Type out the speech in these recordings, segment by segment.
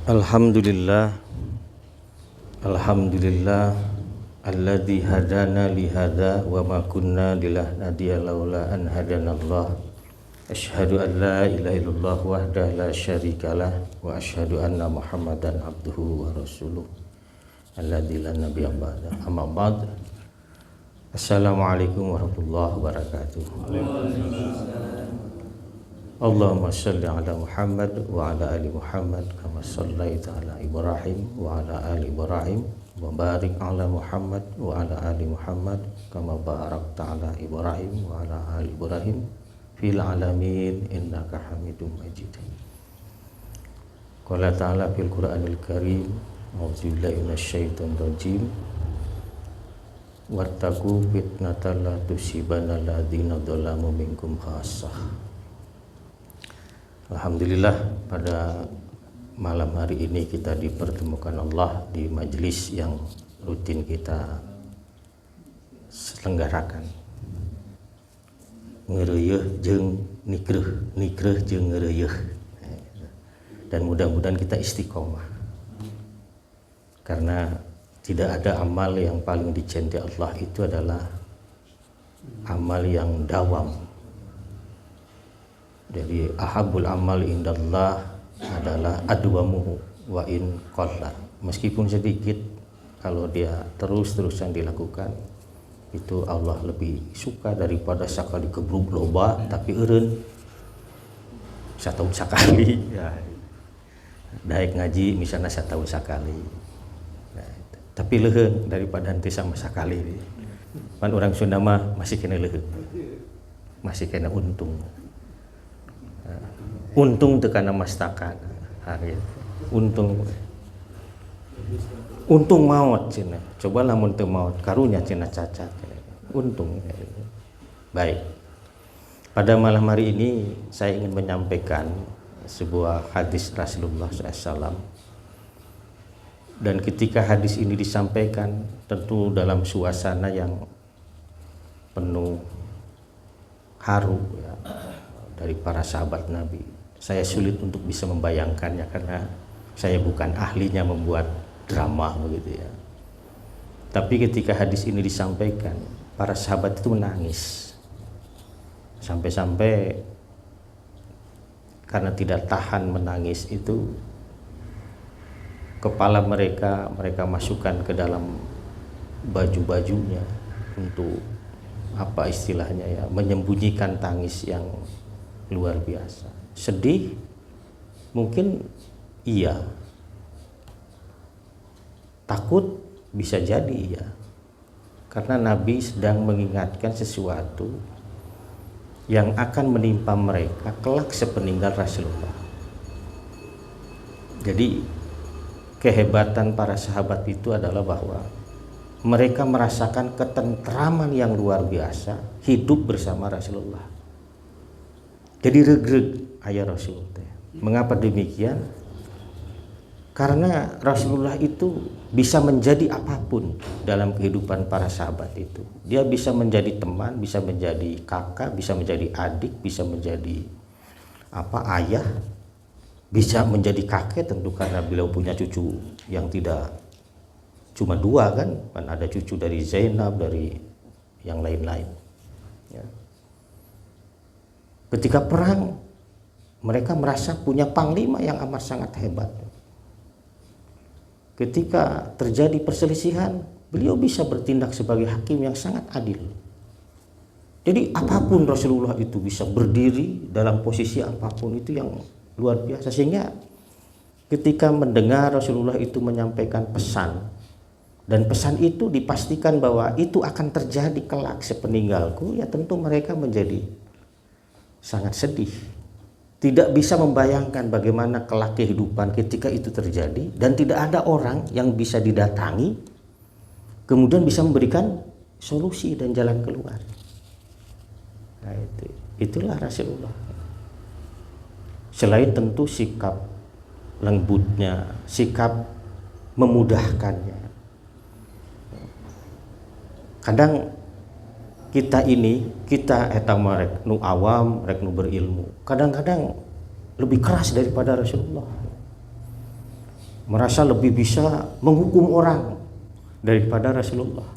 Alhamdulillah, Alhamdulillah alladzi hadana li hadza wa ma kunna linahtadiya laula an hadanallah. Asyhadu an la ilaha illallah wahdahu la syarikalah wa asyhadu anna Muhammadan abduhu wa rasuluh alladzi la nabiyya ba'da. Amma ba'd. Assalamualaikum warahmatullahi wabarakatuh. Allahumma shalli ala Muhammad wa ala ali Muhammad kama shallaita ala Ibrahim wa ala ali Ibrahim wa barik ala Muhammad wa ala ali Muhammad kama barakta ala Ibrahim wa ala ali Ibrahim fil alamin innaka Hamidum Majid. Qala ta'ala fil Qur'anil Karim, a'udzu billahi minasyaitonir rajim. Wattaqu fitnatan la tusibanna alladziina dzalamu minkum khassah. Alhamdulillah, pada malam hari ini kita dipertemukan Allah di majelis yang rutin kita selenggarakan. Ngeureueuh jeung nikreuh jeung ngeureueuh. Dan mudah-mudahan kita istiqomah. Karena tidak ada amal yang paling dicintai Allah itu adalah amal yang dawam. Jadi ahabul amal indallah adalah adwamuhu wa in qalla. Meskipun sedikit, kalau dia terus-terusan dilakukan, itu Allah lebih suka daripada sakali kebruk loba tapi eureun satahun sakali ya. Daek ngaji misalnya satahun sakali. Nah, tapi leuheung daripada henteu sama sakali. Pan orang Sunda mah masih kena leuheung. Masih kena untung. Untung tekana mastakan hari untung maut cina, coba lamun teu maut karunya cina cacat untung. Baik, pada malam hari ini saya ingin menyampaikan sebuah hadis Rasulullah SAW, dan ketika hadis ini disampaikan tentu dalam suasana yang penuh haru ya, dari para sahabat Nabi. Saya sulit untuk bisa membayangkannya karena saya bukan ahlinya membuat drama begitu ya. Tapi ketika hadis ini disampaikan, para sahabat itu menangis. Sampai-sampai karena tidak tahan menangis itu, kepala mereka masukkan ke dalam baju-bajunya untuk apa istilahnya ya, menyembunyikan tangis yang luar biasa. Sedih mungkin iya, takut bisa jadi iya, karena Nabi sedang mengingatkan sesuatu yang akan menimpa mereka kelak sepeninggal Rasulullah. Jadi kehebatan para sahabat itu adalah bahwa mereka merasakan ketentraman yang luar biasa hidup bersama Rasulullah. Jadi regreg ayah Rasul. Mengapa demikian? Karena Rasulullah itu bisa menjadi apapun dalam kehidupan para sahabat itu. Dia bisa menjadi teman, bisa menjadi kakak, bisa menjadi adik, bisa menjadi ayah, bisa menjadi kakek tentu karena beliau punya cucu yang tidak cuma dua kan ada cucu dari Zainab, dari yang lain-lain. Ya. Ketika perang, mereka merasa punya panglima yang amat sangat hebat. Ketika terjadi perselisihan, beliau bisa bertindak sebagai hakim yang sangat adil. Jadi apapun Rasulullah itu bisa berdiri dalam posisi apapun, itu yang luar biasa. Sehingga ketika mendengar Rasulullah itu menyampaikan pesan, dan pesan itu dipastikan bahwa itu akan terjadi kelak sepeninggalku, ya tentu mereka menjadi sangat sedih, tidak bisa membayangkan bagaimana kelak kehidupan ketika itu terjadi, dan tidak ada orang yang bisa didatangi kemudian bisa memberikan solusi dan jalan keluar. Nah, itulah Rasulullah. Selain tentu sikap lembutnya, sikap memudahkannya. Kadang kita eta rek nu awam, rek nu berilmu, kadang-kadang lebih keras daripada Rasulullah. merasa lebih bisa menghukum orang daripada Rasulullah,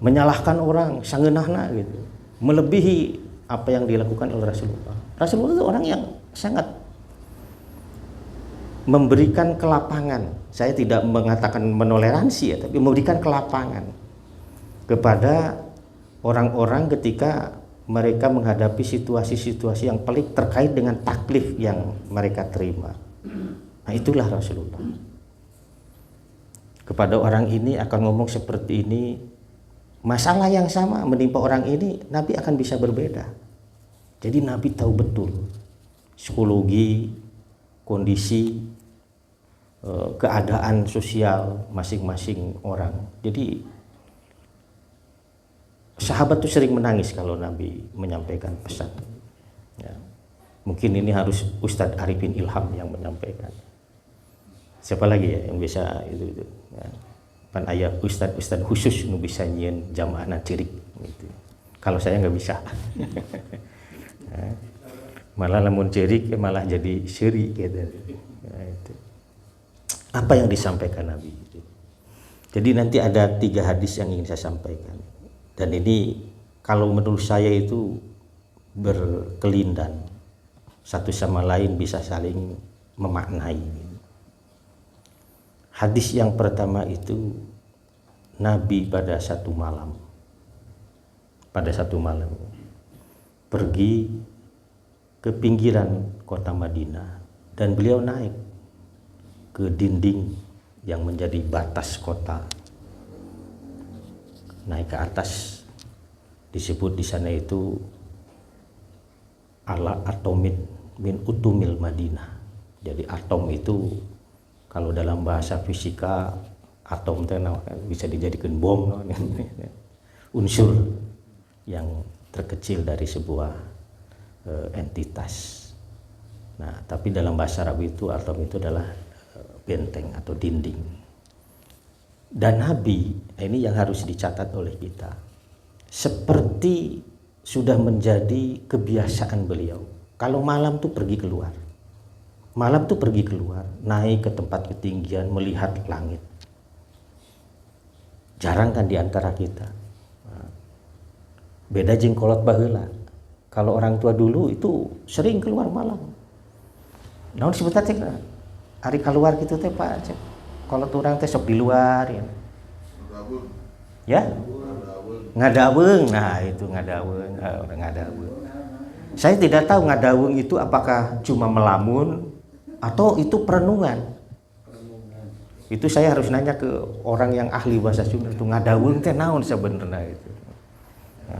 menyalahkan orang sangeunahna gitu, melebihi apa yang dilakukan oleh Rasulullah. Rasulullah itu orang yang sangat memberikan kelapangan. Saya tidak mengatakan menoleransi ya, tapi memberikan kelapangan kepada orang-orang ketika mereka menghadapi situasi-situasi yang pelik terkait dengan taklif yang mereka terima. Nah, itulah Rasulullah. Kepada orang ini akan ngomong seperti ini, masalah yang sama menimpa orang ini, Nabi akan bisa berbeda. Jadi Nabi tahu betul psikologi, kondisi, keadaan sosial masing-masing orang. Jadi sahabat tuh sering menangis kalau Nabi menyampaikan pesan. Ya. Mungkin ini harus Ustadz Arifin Ilham yang menyampaikan. Siapa lagi ya yang bisa itu. Ya. Pan ayah Ustadz khusus nu bisa nyieun jamaahna cirik gitu. Kalau saya nggak bisa. Ya. Malah lamun cirik malah jadi syiri gitu. Ya, itu. Apa yang disampaikan Nabi itu. Jadi nanti ada 3 hadis yang ingin saya sampaikan. Dan ini kalau menurut saya itu berkelindan, satu sama lain bisa saling memaknai. Hadis yang pertama itu Nabi pada satu malam pergi ke pinggiran kota Madinah dan beliau naik ke dinding yang menjadi batas kota. Naik ke atas, disebut di sana itu ala atomid min utumil Madinah. Jadi atom itu kalau dalam bahasa fisika atom itu bisa dijadikan bom, unsur yang terkecil dari sebuah entitas. Nah, tapi dalam bahasa Arab itu atom itu adalah benteng atau dinding. Dan Nabi, ini yang harus dicatat oleh kita, seperti sudah menjadi kebiasaan beliau. Kalau malam tuh pergi keluar, naik ke tempat ketinggian, melihat langit. Jarang kan diantara kita. Beda jengkolot baheula. Kalau orang tua dulu itu sering keluar malam. Namun sebetulnya hari keluar gitu teh Pak. Kalau orang teh sok di luar ya. Ngadaweung. Nah, itu ngadaweung, Saya tidak tahu ngadaweung itu apakah cuma melamun atau itu perenungan. Itu saya harus nanya ke orang yang ahli bahasa Sunda itu ngadaweung teh naon sebenarnya itu. Ya.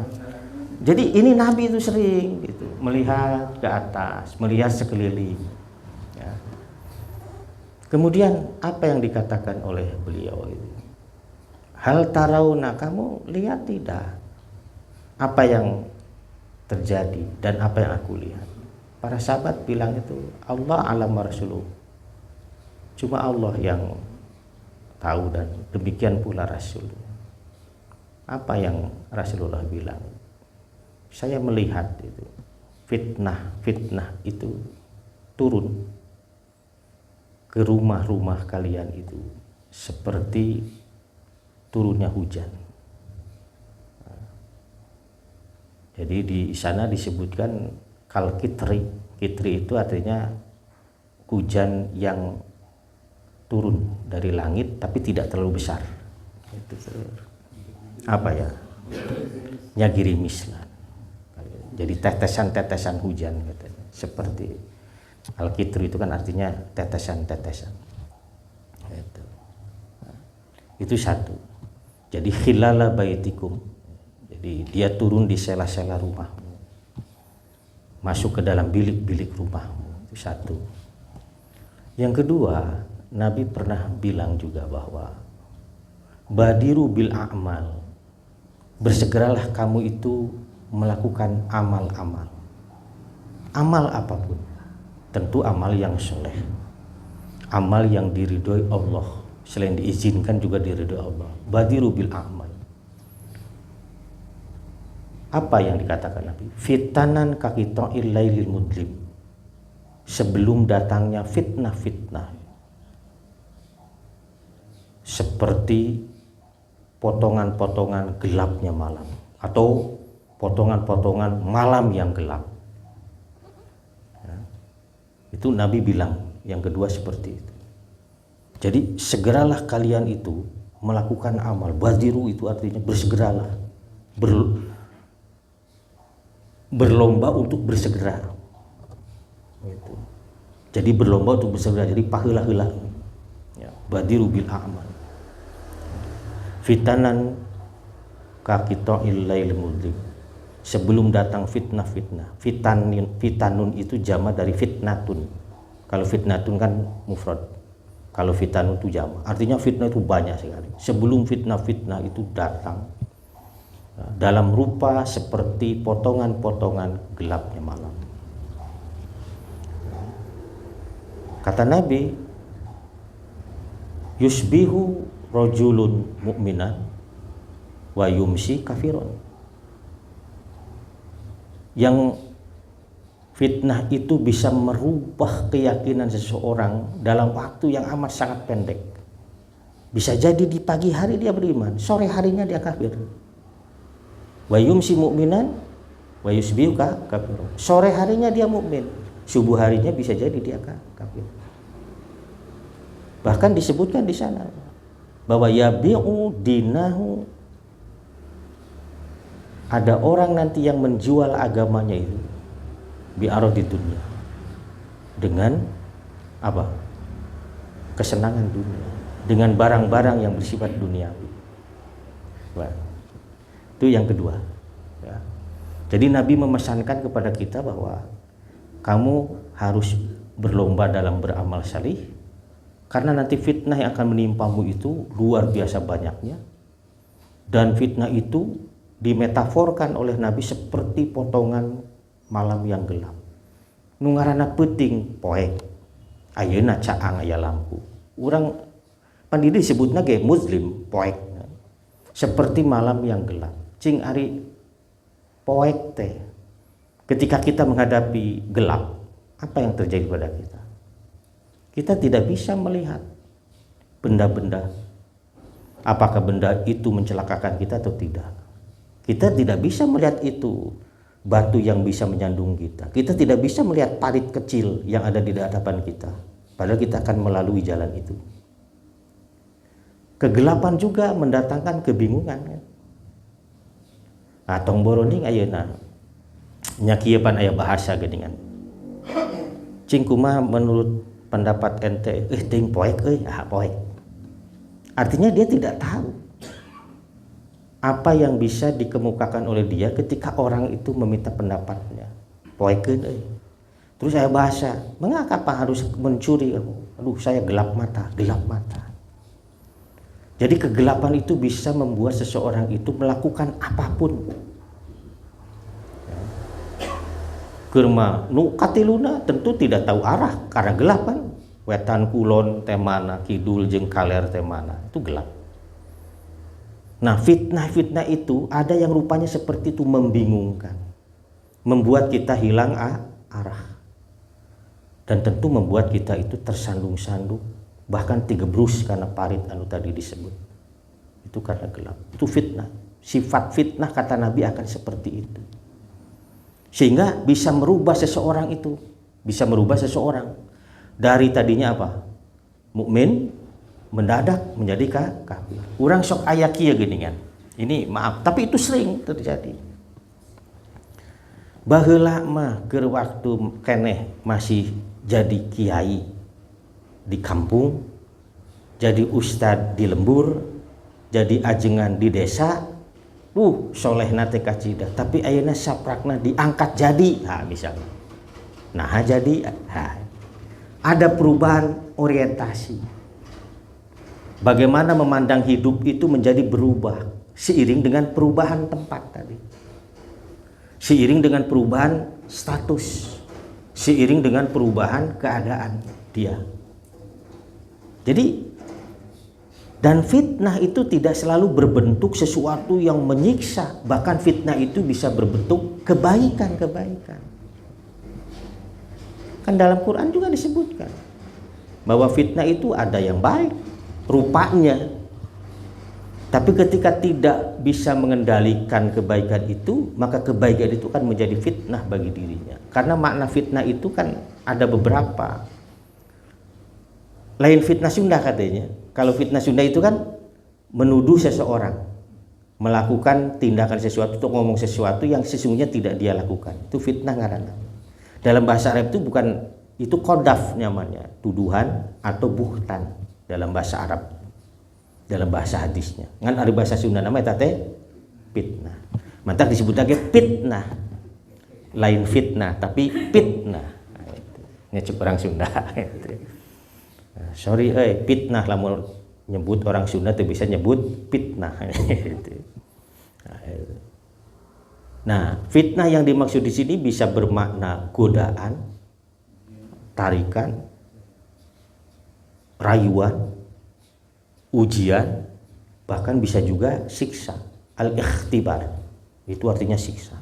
Jadi ini Nabi itu sering gitu, melihat ke atas, melihat sekeliling. Ya. Kemudian apa yang dikatakan oleh beliau itu? Hal tarauna, kamu lihat tidak apa yang terjadi dan apa yang aku lihat? Para sahabat bilang itu Allah alam rasuluh. Cuma Allah yang tahu dan demikian pula Rasul. Apa yang Rasulullah bilang? Saya melihat itu fitnah itu turun ke rumah-rumah kalian itu seperti turunnya hujan. Jadi di sana disebutkan kal kitri itu artinya hujan yang turun dari langit tapi tidak terlalu besar. Itu apa ya? Nyagirimis lah. Jadi tetesan-tetesan hujan katanya. Seperti al-kitru itu kan artinya tetesan-tetesan. Itu satu. Jadi khilala baitikum. Jadi dia turun di sela-sela rumahmu. Masuk ke dalam bilik-bilik rumahmu. Itu satu. Yang kedua, Nabi pernah bilang juga bahwa badiru bil a'mal. Bersegeralah kamu itu melakukan amal-amal. Amal apapun. Tentu amal yang soleh. Amal yang diridhoi Allah. Selain diizinkan juga diridhoi Allah. Badiru bil a'mal. Apa yang dikatakan Nabi? Fitanan kakita'il lailil mudlim. Sebelum datangnya fitnah-fitnah seperti potongan-potongan gelapnya malam, atau potongan-potongan malam yang gelap. Ya, itu Nabi bilang yang kedua seperti itu. Jadi segeralah kalian itu melakukan amal. Badiru itu artinya bersegeralah, berlomba untuk bersegera. Gitu. Jadi berlomba untuk bersegera. Jadi paheula-heula. Ya, badiru bil a'mal. Fitanan kaqita'il lail mudlim. Sebelum datang fitnah-fitnah. Fitanun itu jama dari fitnatun. Kalau fitnatun kan mufrad. Kalau fitanun itu jama. Artinya fitnah itu banyak sekali. Sebelum fitnah-fitnah itu datang dalam rupa seperti potongan-potongan gelapnya malam. Kata Nabi, yusbihu rajulun mu'minan wa yumsi kafirun. Yang fitnah itu bisa merubah keyakinan seseorang dalam waktu yang amat sangat pendek. Bisa jadi di pagi hari dia beriman, sore harinya dia kafir. Wa yumsi mu'minan wa yusbihu kafirun. Sore harinya dia mukmin, subuh harinya bisa jadi dia kafir. Bahkan disebutkan di sana bahwa yabi'u dinahu, ada orang nanti yang menjual agamanya itu bi'aradi dunia, dengan apa? Kesenangan dunia, dengan barang-barang yang bersifat duniawi. Wah, itu yang kedua. Ya. Jadi Nabi memesankan kepada kita bahwa kamu harus berlomba dalam beramal salih, karena nanti fitnah yang akan menimpamu itu luar biasa banyaknya, dan fitnah itu dimetaforkan oleh Nabi seperti potongan malam yang gelap. Nungarana penting poek, ayeuna caang aya lampu. Urang pandiri disebutna ge muslim poek, seperti malam yang gelap. Cing ari poek teh, ketika kita menghadapi gelap, apa yang terjadi pada kita? Kita tidak bisa melihat benda-benda, apakah benda itu mencelakakan kita atau tidak. Kita tidak bisa melihat itu batu yang bisa menyandung kita. Kita tidak bisa melihat parit kecil yang ada di hadapan kita, padahal kita akan melalui jalan itu. Kegelapan juga mendatangkan kebingungan, kan? Nah, tong boroning ayeuna nya kieu pan aya bahasa geuningan. Cing kumaha menurut pendapat ente, ting poek poek. Artinya dia tidak tahu apa yang bisa dikemukakan oleh dia ketika orang itu meminta pendapatnya. Poekeun euy. Terus saya bahasa, mengapa harus mencuri kamu? Aduh, saya gelap mata, gelap mata. Jadi kegelapan itu bisa membuat seseorang itu melakukan apapun. Kurma nu katiluna tentu tidak tahu arah karena gelapan. Wetan kulon temana, kidul jeung kaler temana, itu gelap. Nah, fitnah-fitnah itu ada yang rupanya seperti itu, membingungkan, membuat kita hilang arah, dan tentu membuat kita itu tersandung-sandung, bahkan digebrus karena parit anu tadi disebut. Itu karena gelap. Itu fitnah. Sifat fitnah kata Nabi akan seperti itu. Sehingga bisa merubah seseorang itu, bisa merubah seseorang dari tadinya apa? Mukmin mendadak menjadi kafir. Urang sok aya kieu geuningan. Ini maaf, tapi itu sering terjadi. Baheula mah keur waktu keneh masih jadi kiai di kampung, jadi ustad di lembur, jadi ajengan di desa, solehna teh kacidah, tapi ayeuna saprakna diangkat jadi, misalnya. Nah, jadi ada perubahan orientasi. Bagaimana memandang hidup itu menjadi berubah seiring dengan perubahan tempat tadi. Seiring dengan perubahan status, seiring dengan perubahan keadaan dia. Jadi, dan fitnah itu tidak selalu berbentuk sesuatu yang menyiksa, bahkan fitnah itu bisa berbentuk kebaikan-kebaikan. Kan dalam Quran juga disebutkan bahwa fitnah itu ada yang baik rupanya, Tapi ketika tidak bisa mengendalikan kebaikan itu, maka kebaikan itu kan menjadi fitnah bagi dirinya. Karena makna fitnah itu kan ada beberapa. Lain fitnah Sunda katanya. Kalau fitnah Sunda itu kan menuduh seseorang melakukan tindakan sesuatu atau ngomong sesuatu yang sesungguhnya tidak dia lakukan. Itu fitnah ngaranna. Dalam bahasa Arab itu bukan, itu qadhaf namanya, tuduhan atau buhtan dalam bahasa Arab. Dalam bahasa hadisnya. Ngan ada bahasa Sunda namanya teh fitnah. Mantap disebut lagi fitnah. Lain fitnah tapi fitnah. Nah, itu. Ngecek orang Sunda. Nah, sorry fitnah lah mau nyebut orang Sunda tuh bisa nyebut fitnah. Nah, fitnah yang dimaksud di sini bisa bermakna godaan, tarikan, rayuan, ujian, bahkan bisa juga siksa. Al-ikhtibar itu artinya siksa.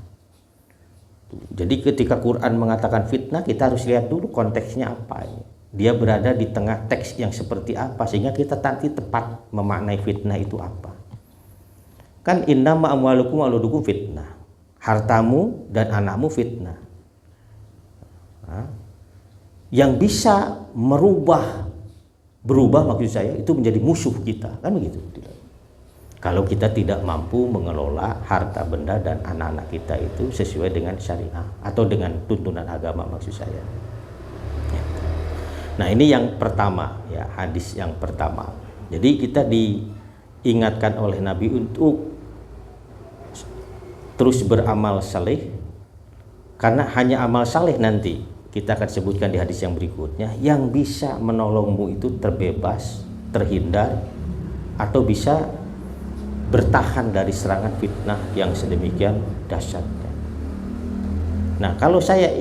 Jadi ketika Quran mengatakan fitnah, kita harus lihat dulu konteksnya apa ini. Dia berada di tengah teks yang seperti apa sehingga kita nanti tepat memaknai fitnah itu apa. Kan innama amwalukum wa auladukum fitnah. Hartamu dan anakmu fitnah. Nah, yang bisa berubah maksud saya itu menjadi musuh kita, kan begitu. Kalau kita tidak mampu mengelola harta benda dan anak-anak kita itu sesuai dengan syariah atau dengan tuntunan agama maksud saya. Nah, ini yang pertama ya, hadis yang pertama. Jadi kita diingatkan oleh Nabi untuk terus beramal saleh, karena hanya amal saleh nanti kita akan sebutkan di hadis yang berikutnya yang bisa menolongmu itu terbebas, terhindar, atau bisa bertahan dari serangan fitnah yang sedemikian dahsyatnya. Nah, kalau saya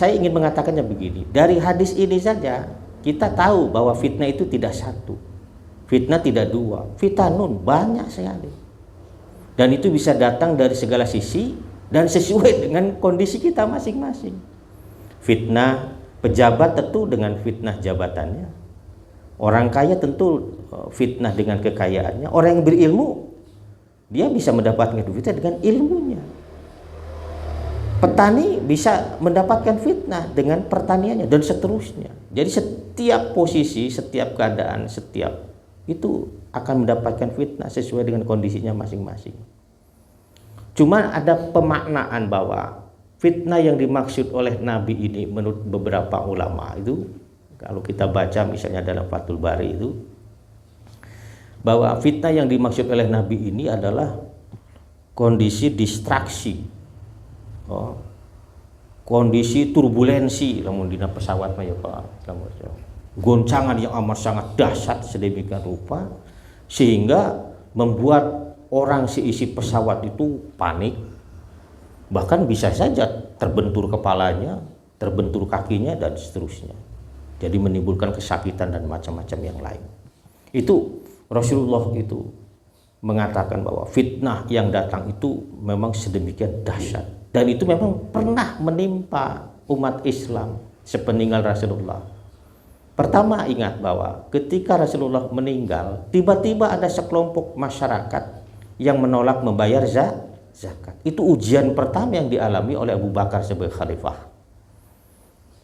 ingin mengatakannya begini, dari hadis ini saja kita tahu bahwa fitnah itu tidak satu, fitnah tidak dua, fitanun banyak sekali, dan itu bisa datang dari segala sisi dan sesuai dengan kondisi kita masing-masing. Fitnah pejabat tentu dengan fitnah jabatannya, orang kaya tentu fitnah dengan kekayaannya, orang yang berilmu dia bisa mendapatkan fitnah dengan ilmunya, petani bisa mendapatkan fitnah dengan pertaniannya, dan seterusnya. Jadi setiap posisi, setiap keadaan, setiap itu akan mendapatkan fitnah sesuai dengan kondisinya masing-masing. Cuma ada pemaknaan bahwa fitnah yang dimaksud oleh Nabi ini menurut beberapa ulama itu, kalau kita baca misalnya dalam Fathul Bari itu, bahwa fitnah yang dimaksud oleh Nabi ini adalah kondisi distraksi, kondisi turbulensi, lamun dina pesawat mah ya Pak, goncangan yang amat sangat dahsyat sedemikian rupa sehingga membuat orang seisi pesawat itu panik, bahkan bisa saja terbentur kepalanya, terbentur kakinya, dan seterusnya. Jadi menimbulkan kesakitan dan macam-macam yang lain. Itu Rasulullah itu mengatakan bahwa fitnah yang datang itu memang sedemikian dahsyat, dan itu memang pernah menimpa umat Islam sepeninggal Rasulullah. Pertama, ingat bahwa ketika Rasulullah meninggal, tiba-tiba ada sekelompok masyarakat yang menolak membayar zakat. Itu ujian pertama yang dialami oleh Abu Bakar sebagai khalifah.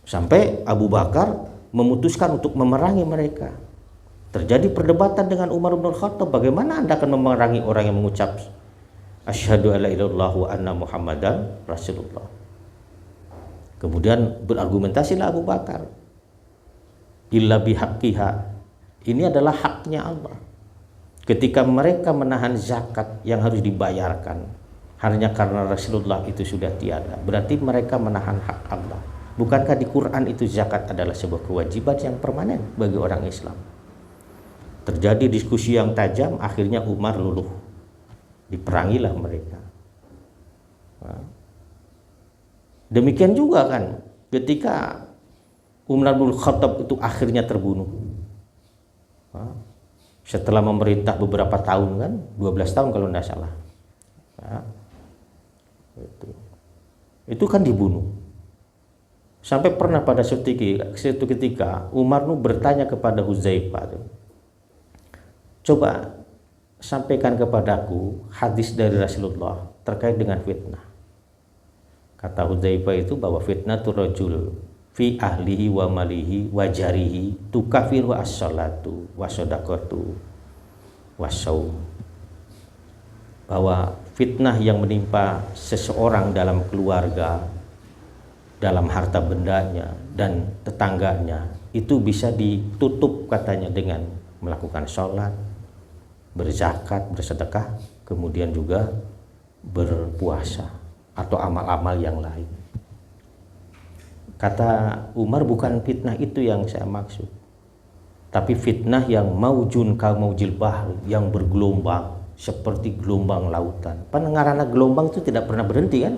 Sampai Abu Bakar memutuskan untuk memerangi mereka. Terjadi perdebatan dengan Umar bin Khattab, bagaimana Anda akan memerangi orang yang mengucap asyhadu alla ilaha illallah wa anna muhammadan rasulullah. Kemudian berargumentasilah Abu Bakar, illa bihaqqiha, ini adalah haknya Allah. Ketika mereka menahan zakat yang harus dibayarkan hanya karena Rasulullah itu sudah tiada, berarti mereka menahan hak Allah. Bukankah di Quran itu zakat adalah sebuah kewajiban yang permanen bagi orang Islam? Terjadi diskusi yang tajam, akhirnya Umar luluh, diperangilah mereka. Demikian juga kan ketika Umar bin Khattab itu akhirnya terbunuh setelah memerintah beberapa tahun, kan 12 tahun kalau tidak salah. Itu kan dibunuh. Sampai pernah pada suatu ketika Umar bertanya kepada Hudzaifah, coba sampaikan kepadaku hadis dari Rasulullah terkait dengan fitnah. Kata Hudzaifah itu bahwa fitnah tu rajul fi ahlihi wa malihi wa jarihi tukafiru as-salatu wa shadaqatu wa shaum. Bahwa fitnah yang menimpa seseorang dalam keluarga, dalam harta bendanya dan tetangganya itu bisa ditutup katanya dengan melakukan sholat, berzakat, bersedekah, kemudian juga berpuasa atau amal-amal yang lain. Kata Umar, bukan fitnah itu yang saya maksud, tapi fitnah yang maujun ka maujil bahri, yang bergelombang seperti gelombang lautan. Pendengaran gelombang itu tidak pernah berhenti kan?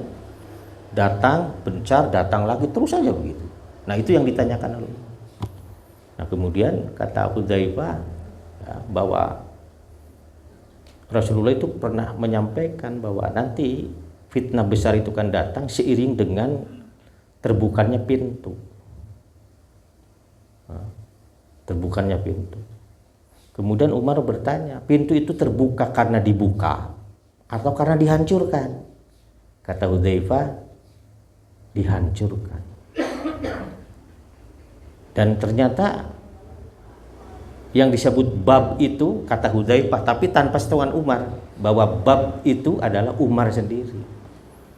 Datang, bencar, datang lagi, terus saja begitu. Nah, itu yang ditanyakan oleh. Nah, kemudian kata Hudzaifah ya, bahwa Rasulullah itu pernah menyampaikan bahwa nanti fitnah besar itu kan datang seiring dengan terbukanya pintu. Nah, terbukanya pintu. Kemudian Umar bertanya, pintu itu terbuka karena dibuka atau karena dihancurkan? Kata Hudzaifah, dihancurkan. Dan ternyata yang disebut bab itu, kata Hudzaifah, tapi tanpa setuan Umar, bahwa bab itu adalah Umar sendiri.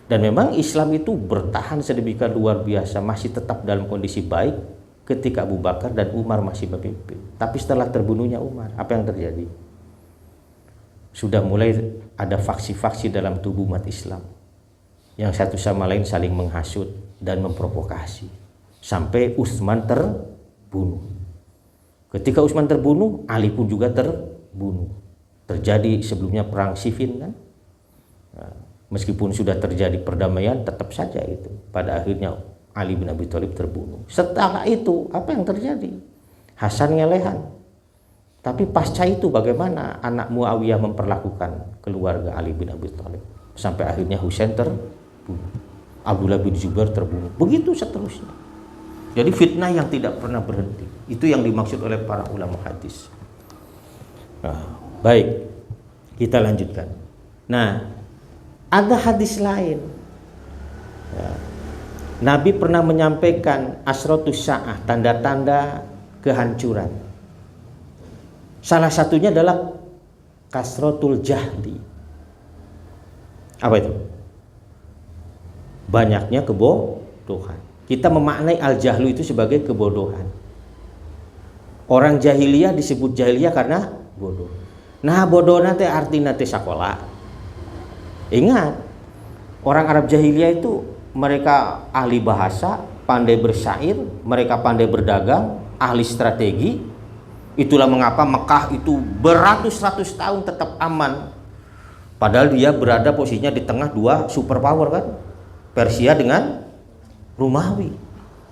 Dan memang Islam itu bertahan sedemikian luar biasa, masih tetap dalam kondisi baik ketika Abu Bakar dan Umar masih memimpin. Tapi setelah terbunuhnya Umar, apa yang terjadi? Sudah mulai ada faksi-faksi dalam tubuh umat Islam yang satu sama lain saling menghasut dan memprovokasi sampai Utsman terbunuh. Ketika Utsman terbunuh, Ali pun juga terbunuh. Terjadi sebelumnya perang Siffin kan? Nah, meskipun sudah terjadi perdamaian, tetap saja itu pada akhirnya Ali bin Abi Thalib terbunuh. Setelah itu apa yang terjadi? Hasan ngelehan. Tapi pasca itu bagaimana anak Muawiyah memperlakukan keluarga Ali bin Abi Thalib sampai akhirnya Husain terbunuh, Abdullah bin Zubair terbunuh, begitu seterusnya. Jadi fitnah yang tidak pernah berhenti, itu yang dimaksud oleh para ulama hadis. Nah, baik, kita lanjutkan. Nah, ada hadis lain ya, Nabi pernah menyampaikan asratus sa'ah, tanda-tanda kehancuran. Salah satunya adalah kasratul jahli. Apa itu? Banyaknya kebodohan. Kita memaknai al-jahlu itu sebagai kebodohan. Orang jahiliyah disebut jahiliyah karena bodoh. Nah, bodoh nanti artinya teh sakola. Ingat, orang Arab jahiliyah itu mereka ahli bahasa, pandai bersyair, mereka pandai berdagang, ahli strategi. Itulah mengapa Mekah itu beratus-ratus tahun tetap aman. Padahal dia berada posisinya di tengah dua superpower kan, Persia dengan Romawi.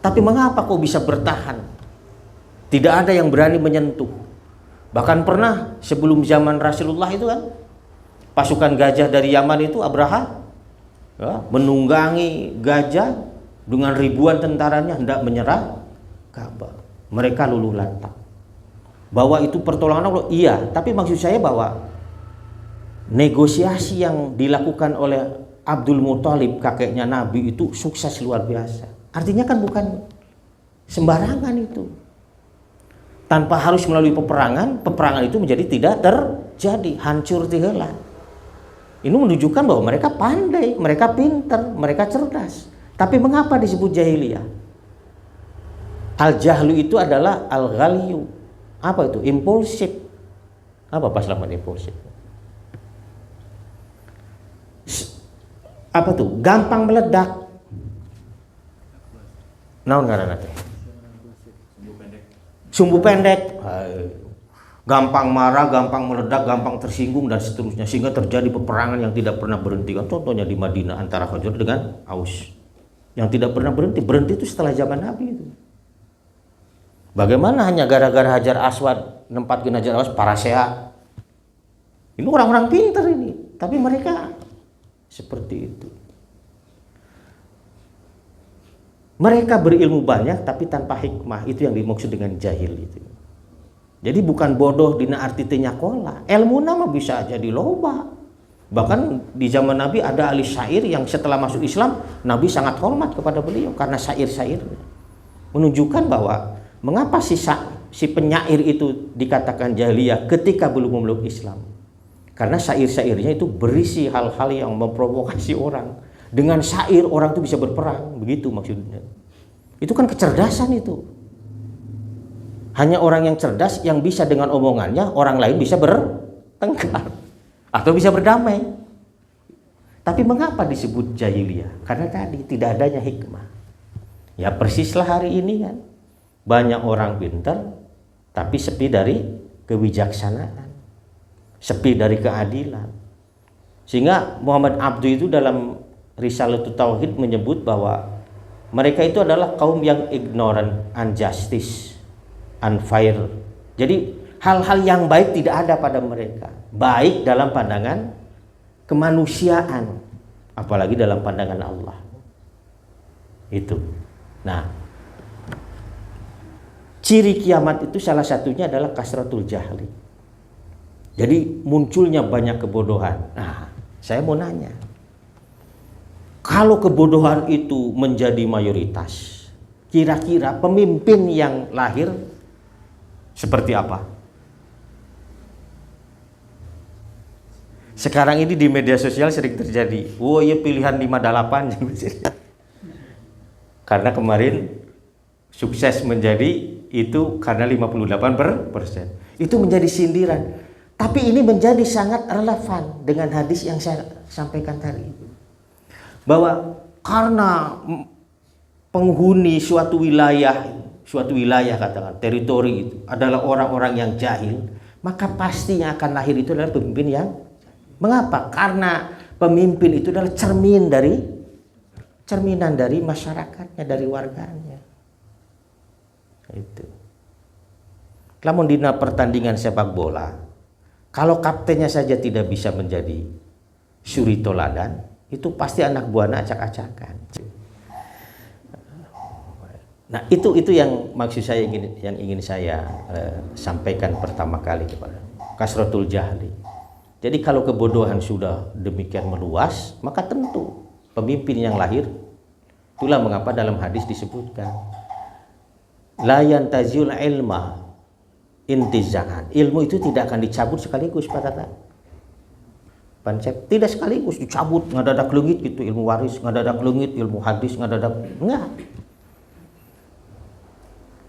Tapi mengapa kok bisa bertahan? Tidak ada yang berani menyentuh. Bahkan pernah sebelum zaman Rasulullah itu kan, pasukan gajah dari Yaman itu Abraha ya, menunggangi gajah dengan ribuan tentaranya hendak menyerang Ka'bah. Mereka luluh lantak. Bahwa itu pertolongan Allah, iya. Tapi maksud saya bahwa negosiasi yang dilakukan oleh Abdul Muthalib, kakeknya Nabi, itu sukses luar biasa. Artinya kan bukan sembarangan itu. Tanpa harus melalui peperangan, peperangan itu menjadi tidak terjadi, hancur tihela. Ini menunjukkan bahwa mereka pandai, mereka pintar, mereka cerdas. Tapi mengapa disebut jahiliyah? Al-jahlu itu adalah al-ghaliyu. Apa itu? Impulsif. Apa paslaman impulsif? Apa tuh? Gampang meledak. Naon ngaranna teh? Sumbu pendek. Gampang marah, gampang meledak, gampang tersinggung dan seterusnya, sehingga terjadi peperangan yang tidak pernah berhenti. Contohnya di Madinah antara Khazraj dengan Aus yang tidak pernah berhenti. Berhenti itu setelah zaman Nabi itu. Bagaimana hanya gara-gara Hajar Aswad, nempatkan Hajar Aswad parasea. Ini orang-orang pintar ini, tapi mereka seperti itu. Mereka berilmu banyak tapi tanpa hikmah, itu yang dimaksud dengan jahil itu. Jadi bukan bodoh dina arti teu nyakola. Ilmu nama bisa jadi loba. Bahkan di zaman Nabi ada ahli syair yang setelah masuk Islam, Nabi sangat hormat kepada beliau karena syair-syairnya. Menunjukkan bahwa mengapa si penyair itu dikatakan jahiliyah ketika belum memeluk Islam. Karena syair-syairnya itu berisi hal-hal yang memprovokasi orang. Dengan syair orang itu bisa berperang, begitu maksudnya. Itu kan kecerdasan itu. Hanya orang yang cerdas yang bisa dengan omongannya orang lain bisa bertengkar atau bisa berdamai. Tapi mengapa disebut jahiliyah? Karena tadi tidak adanya hikmah. Ya persislah hari ini kan. Banyak orang pintar tapi sepi dari kebijaksanaan. Sepi dari keadilan. Sehingga Muhammad Abduh itu dalam Risalatul Tauhid menyebut bahwa mereka itu adalah kaum yang ignorant, unjustice, unfair. Jadi hal-hal yang baik tidak ada pada mereka. Baik dalam pandangan kemanusiaan, apalagi dalam pandangan Allah. Itu. Nah, ciri kiamat itu salah satunya adalah kasratul jahli. Jadi munculnya banyak kebodohan. Nah, saya mau nanya. Kalau kebodohan itu menjadi mayoritas, kira-kira pemimpin yang lahir seperti apa? Sekarang ini di media sosial sering terjadi. Oh iya pilihan 58. Karena kemarin sukses menjadi itu karena 58%. Itu menjadi sindiran. Tapi ini menjadi sangat relevan dengan hadis yang saya sampaikan tadi. Bahwa karena penghuni suatu wilayah katakan teritori itu adalah orang-orang yang jahil, maka pasti yang akan lahir itu adalah pemimpin yang mengapa? Karena pemimpin itu adalah cerminan dari masyarakatnya, dari warganya. Itu. Namun di pertandingan sepak bola, kalau kaptennya saja tidak bisa menjadi suri toladan, itu pasti anak buahnya acak-acakan. Nah, itu yang maksud saya ingin saya sampaikan pertama kali kepada kasratul jahli. Jadi kalau kebodohan sudah demikian meluas, maka tentu pemimpin yang lahir, itulah mengapa dalam hadis disebutkan la yantazul ilma intizaan. Ilmu itu tidak akan dicabut sekaligus, Pak Tata. Tidak sekaligus dicabut ngadadak leungit gitu, ilmu waris ngadadak leungit, ilmu hadis ngadadak enggak.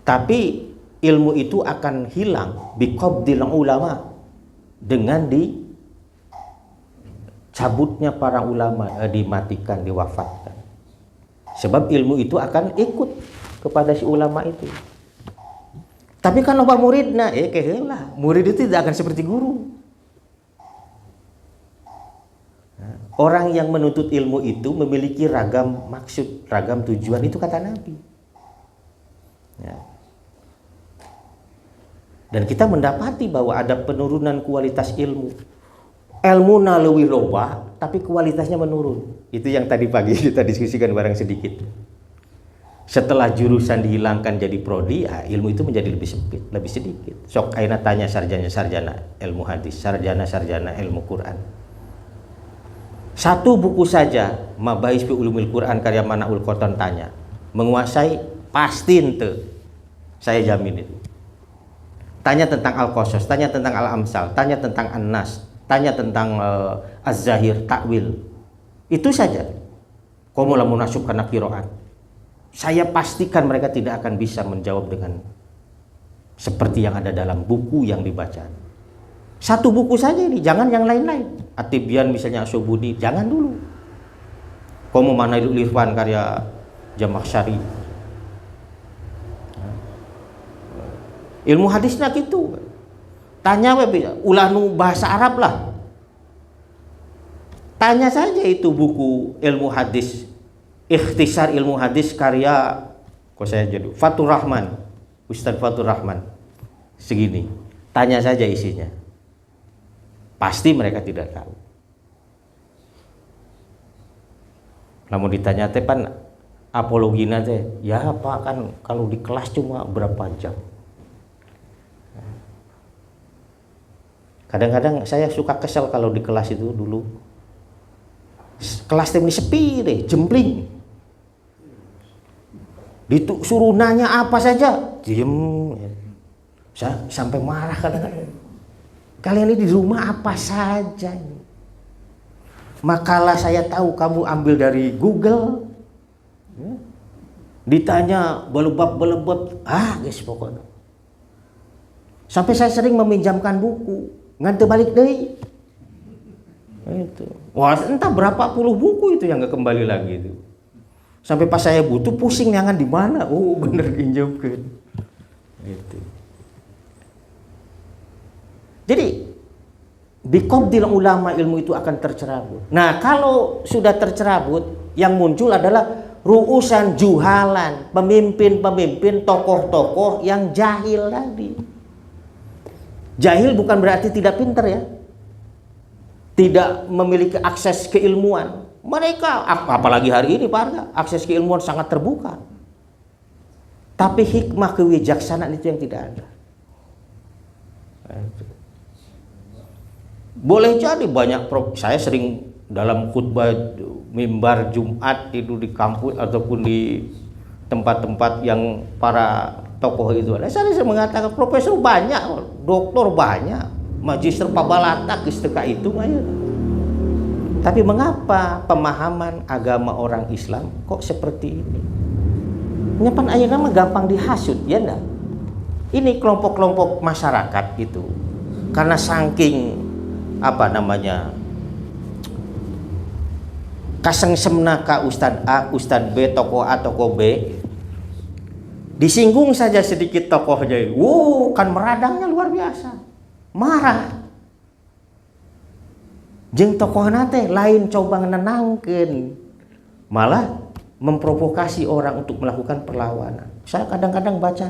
Tapi ilmu itu akan hilang biqabdil ulama, dengan dicabutnya para ulama, dimatikan, diwafatkan. Sebab ilmu itu akan ikut kepada si ulama itu. Tapi kan loba muridna, keheula. Murid itu tidak akan seperti guru. Orang yang menuntut ilmu itu memiliki ragam maksud, ragam tujuan, itu kata Nabi. Ya. Dan kita mendapati bahwa ada penurunan kualitas ilmu. Ilmu naleuwi loba, tapi kualitasnya menurun. Itu yang tadi pagi kita diskusikan bareng sedikit. Setelah jurusan dihilangkan jadi prodi, ilmu itu menjadi lebih sempit, lebih sedikit. Sok ayeuna tanya sarjana ilmu hadis, sarjana ilmu Quran. Satu buku saja, Mabahis fi Ulumil Quran karya Manaul Qoton tanya, menguasai pasti ente. Saya jamin itu. Tanya tentang Al-Qasas, tanya tentang Al-Amsal, tanya tentang An-Nas, tanya tentang Az-Zahir, Ta'wil. Itu saja. Komo lamun nasub kana qiraat. Saya pastikan mereka tidak akan bisa menjawab dengan seperti yang ada dalam buku yang dibaca. Satu buku saja ini, jangan yang lain-lain. At-Tibyan misalnya Asyubuni, jangan dulu. Komo Manailul Irfan karya Jamakhsyari. Ilmu hadisnya gitu. Tanya ulah nu bahasa Arab lah. Tanya saja itu buku ilmu hadis, Ikhtisar ilmu hadis karya saya jadi Fatur Rahman, Ustadz Fatur Rahman. Segini. Tanya saja isinya. Pasti mereka tidak tahu. Namun ditanya teh pan apologina teh, ya Pak kan kalau di kelas cuma berapa jam. Kadang-kadang saya suka kesel kalau di kelas itu dulu. Kelas ini sepi deh, jempling. Disuruh nanya apa saja, diem. Saya sampai marah kadang-kadang. Kalian ini di rumah apa saja? Makalah saya tahu kamu ambil dari Google. Ditanya belebab, guys pokoknya. Sampai saya sering meminjamkan buku, nganti balik deh. Itu. Wah, entah berapa puluh buku itu yang gak kembali lagi itu. Sampai pas saya butuh pusing nyangan di mana. Oh, bener pinjamkan. Itu. Jadi biqabdil ulama ilmu itu akan tercerabut. Nah, kalau sudah tercerabut, yang muncul adalah ru'usan juhalan, pemimpin-pemimpin, tokoh-tokoh yang jahil tadi. Jahil bukan berarti tidak pintar ya. Tidak memiliki akses keilmuan. Mereka, apalagi hari ini Pak, akses keilmuan sangat terbuka. Tapi hikmah kewijaksanaan itu yang tidak ada. Boleh jadi banyak, saya sering dalam khutbah mimbar Jumat itu di kampus ataupun di tempat-tempat yang para tokoh itu ada. Saya mengatakan profesor banyak, doktor banyak, magister pabalata isteka itu ayo. Tapi mengapa pemahaman agama orang Islam kok seperti ini? Nyapan ayeuna mah gampang dihasut ya enggak? Ini kelompok-kelompok masyarakat itu karena saking kasengsemna ka Ustad A, Ustad B, tokoh A, tokoh B, disinggung saja sedikit tokohnya, kan meradangnya luar biasa, marah. Jeung tokoh nate lain coba nenangkeun, malah memprovokasi orang untuk melakukan perlawanan. Saya kadang-kadang baca,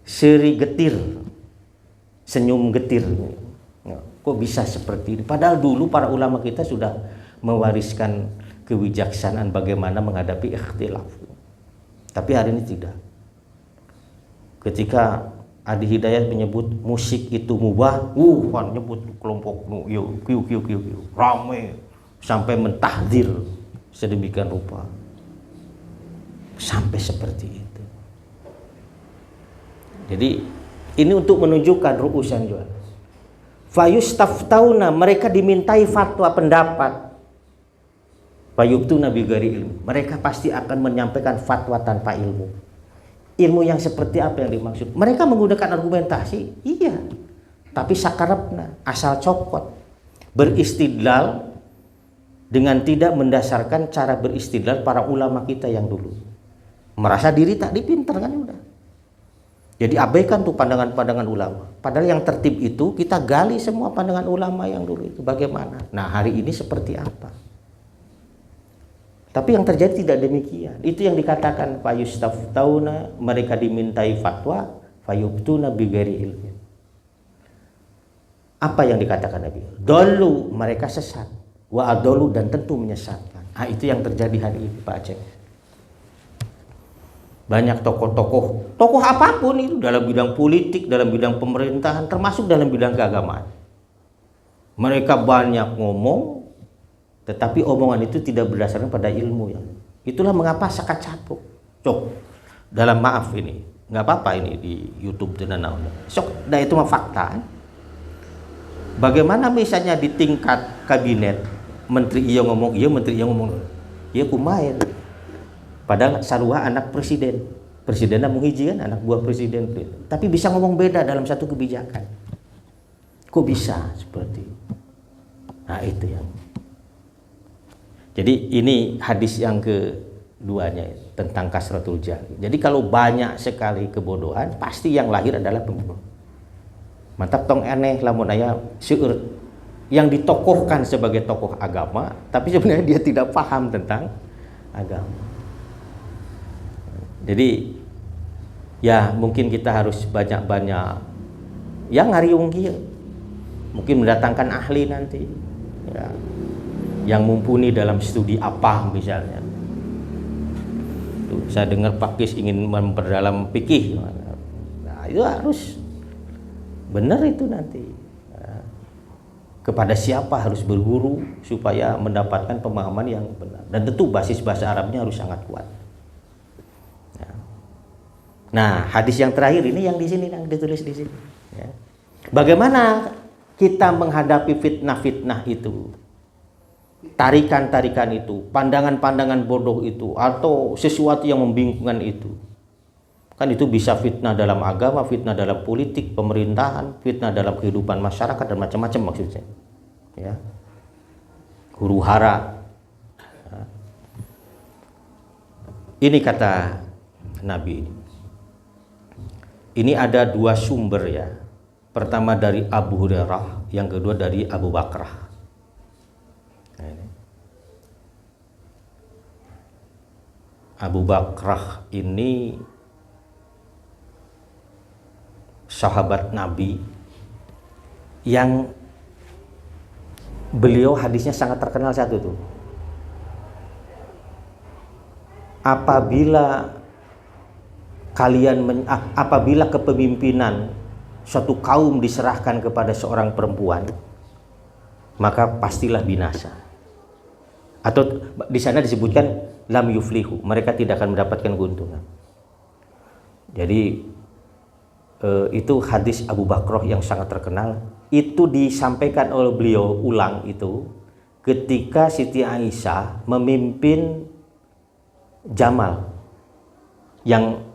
seri getir, senyum getir. Kok bisa seperti ini? Padahal dulu para ulama kita sudah mewariskan kebijaksanaan bagaimana menghadapi ikhtilaf. Tapi hari ini tidak. Ketika Adi Hidayat menyebut musik itu mubah, nyebut kelompok rame sampai mentahdir sedemikian rupa. Sampai seperti itu. Jadi ini untuk menunjukkan ru'usan jual. Fayustaftauna, mereka dimintai fatwa pendapat. Fayubtuna bighairi ilmu, mereka pasti akan menyampaikan fatwa tanpa ilmu. Ilmu yang seperti apa yang dimaksud? Mereka menggunakan argumentasi, iya, tapi sakarapna, asal copot, beristidlal dengan tidak mendasarkan cara beristidlal para ulama kita yang dulu. Merasa diri tak dipinter kan udah. Jadi abaikan tuh pandangan-pandangan ulama. Padahal yang tertib itu kita gali semua pandangan ulama yang dulu itu bagaimana. Nah hari ini seperti apa? Tapi yang terjadi tidak demikian. Itu yang dikatakan fayustaftauna, mereka dimintai fatwa, fayubtuna bighairi ilmin. Apa yang dikatakan Nabi? Dolu, mereka sesat. Wa adolu, dan tentu menyesatkan. Itu yang terjadi hari ini Pak Aceh. Banyak tokoh apapun itu dalam bidang politik, dalam bidang pemerintahan, termasuk dalam bidang keagamaan. Mereka banyak ngomong, tetapi omongan itu tidak berdasarkan pada ilmu ya. Itulah mengapa sakat capuk. Dalam maaf ini, nggak apa-apa ini di YouTube dah itu mah fakta. Bagaimana misalnya di tingkat kabinet, menteri iya ngomong iya, menteri iya ngomong iya kumain. Padahal sarua anak presiden, presidennya menghiji kan anak buah presiden, tapi bisa ngomong beda dalam satu kebijakan. Kok bisa seperti itu? Nah itu yang. Jadi ini hadis yang keduanya tentang kasratul jahil. Jadi kalau banyak sekali kebodohan, pasti yang lahir adalah pembodoh. Mantap tong aneh lamun aya seueur yang ditokohkan sebagai tokoh agama, tapi sebenarnya dia tidak paham tentang agama. Jadi ya mungkin kita harus banyak-banyak yang ngariung kieu. Mungkin mendatangkan ahli nanti ya, yang mumpuni dalam studi apa misalnya. Tuh, saya dengar Pak Kis ingin memperdalam fikih. Nah, itu harus benar itu nanti. Kepada siapa harus berguru supaya mendapatkan pemahaman yang benar. Dan tentu basis bahasa Arabnya harus sangat kuat. Nah, hadis yang terakhir ini yang di sini yang ditulis di sini. Ya. Bagaimana kita menghadapi fitnah-fitnah itu, tarikan-tarikan itu, pandangan-pandangan bodoh itu, atau sesuatu yang membingungkan itu? Kan itu bisa fitnah dalam agama, fitnah dalam politik, pemerintahan, fitnah dalam kehidupan masyarakat dan macam-macam maksudnya. Ya. Huru hara. Ya. Ini kata Nabi ini. Ini ada dua sumber ya. Pertama dari Abu Hurairah, yang kedua dari Abu Bakrah. Nah, ini. Abu Bakrah ini sahabat Nabi yang beliau hadisnya sangat terkenal satu tuh. Apabila kepemimpinan suatu kaum diserahkan kepada seorang perempuan, maka pastilah binasa. Atau di sana disebutkan lam yuflihu, mereka tidak akan mendapatkan keuntungan. Jadi itu hadis Abu Bakrah yang sangat terkenal. Itu disampaikan oleh beliau ulang itu ketika Siti Aisyah memimpin Jamal yang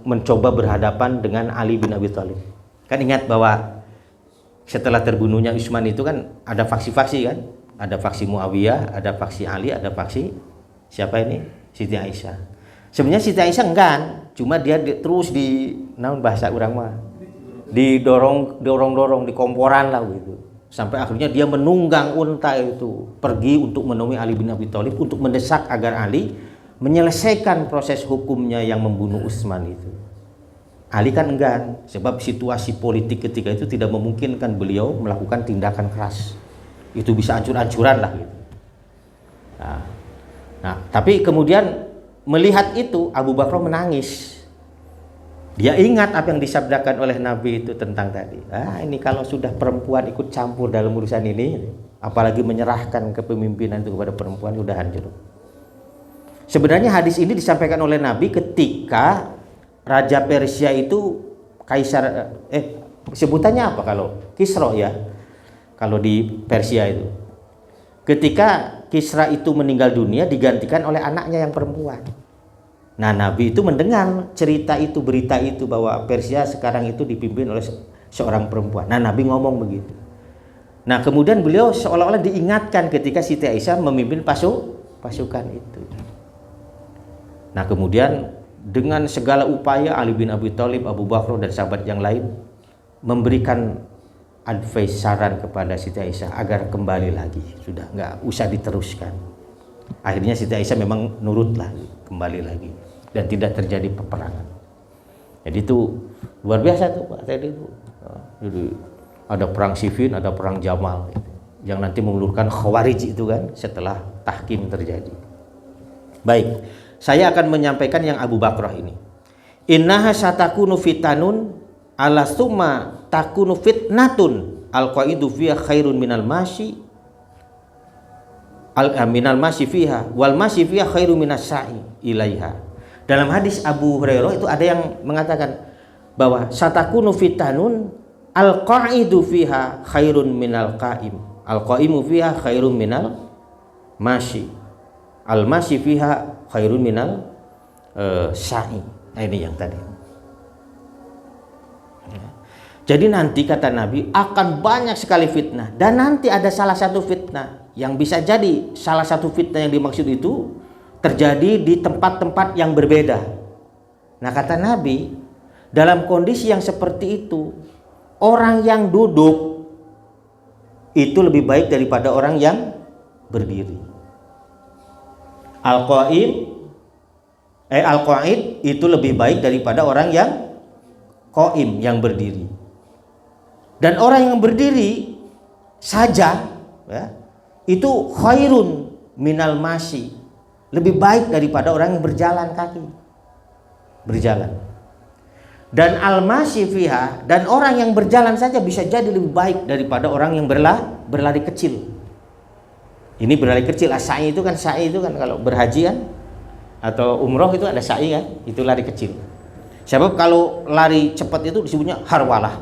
mencoba berhadapan dengan Ali bin Abi Thalib. Kan ingat bahwa setelah terbunuhnya Utsman itu kan ada faksi-faksi kan, ada faksi Muawiyah, ada faksi Ali, ada faksi siapa ini? Siti Aisyah. Sebenarnya Siti Aisyah enggan, cuma dia terus bahasa orang mah didorong, di komporan lah gitu. Sampai akhirnya dia menunggang unta itu pergi untuk menemui Ali bin Abi Thalib untuk mendesak agar Ali menyelesaikan proses hukumnya yang membunuh Utsman itu. Ali kan enggan, sebab situasi politik ketika itu tidak memungkinkan beliau melakukan tindakan keras. Itu bisa hancur-hancuran lah gitu. Nah, tapi kemudian melihat itu Abu Bakar menangis. Dia ingat apa yang disabdakan oleh Nabi itu tentang tadi. Ini kalau sudah perempuan ikut campur dalam urusan ini, apalagi menyerahkan kepemimpinan itu kepada perempuan, sudah hancur. Sebenarnya hadis ini disampaikan oleh Nabi ketika Raja Persia itu Kaisar sebutannya apa kalau Kisra ya. Kalau di Persia itu. Ketika Kisra itu meninggal dunia digantikan oleh anaknya yang perempuan. Nah, Nabi itu mendengar cerita itu, berita itu bahwa Persia sekarang itu dipimpin oleh seorang perempuan. Nah, Nabi ngomong begitu. Nah, kemudian beliau seolah-olah diingatkan ketika Siti Aisyah memimpin pasukan itu. Nah, kemudian dengan segala upaya Ali bin Abi Thalib, Abu Bakar dan sahabat yang lain memberikan advice, saran kepada Siti Aisyah agar kembali lagi, sudah nggak usah diteruskan. Akhirnya Siti Aisyah memang nurutlah, kembali lagi dan tidak terjadi peperangan. Jadi itu luar biasa tuh Pak tadi itu. Jadi ada perang Siffin, ada perang Jamal gitu, yang nanti mengulurkan Khawarij itu kan setelah tahkim terjadi. Baik, saya akan menyampaikan yang Abu Bakrah ini. Innaha satakunu fitanun ala summa takunu fitnatun al-qaidu fiha khairun minal masyi minal masyi fiha wal masyi fiha khairun minas sa'i ilaiha. Dalam hadis Abu Hurairah itu ada yang mengatakan bahwa satakunu fitanun al-qaidu fiha khairun minal qaim, al-qaimu fiha khairun minal masyi, al-masyi fiha khairun minal sa'i. Nah, ini yang tadi. Jadi nanti kata Nabi akan banyak sekali fitnah, dan nanti ada salah satu fitnah yang bisa jadi salah satu fitnah yang dimaksud itu terjadi di tempat-tempat yang berbeda. Nah, kata Nabi, dalam kondisi yang seperti itu orang yang duduk itu lebih baik daripada orang yang berdiri. Al-qaid itu lebih baik daripada orang yang qaim, yang berdiri. Dan orang yang berdiri saja ya, itu khairun minal masyi, lebih baik daripada orang yang berjalan kaki, berjalan. Dan al-masyi fiha, dan orang yang berjalan saja bisa jadi lebih baik daripada orang yang berlari kecil. Ini berlari kecil, sa'i itu kan kalau berhaji kan atau umroh itu ada sa'i kan, itu lari kecil. Sebab kalau lari cepat itu disebutnya harwalah.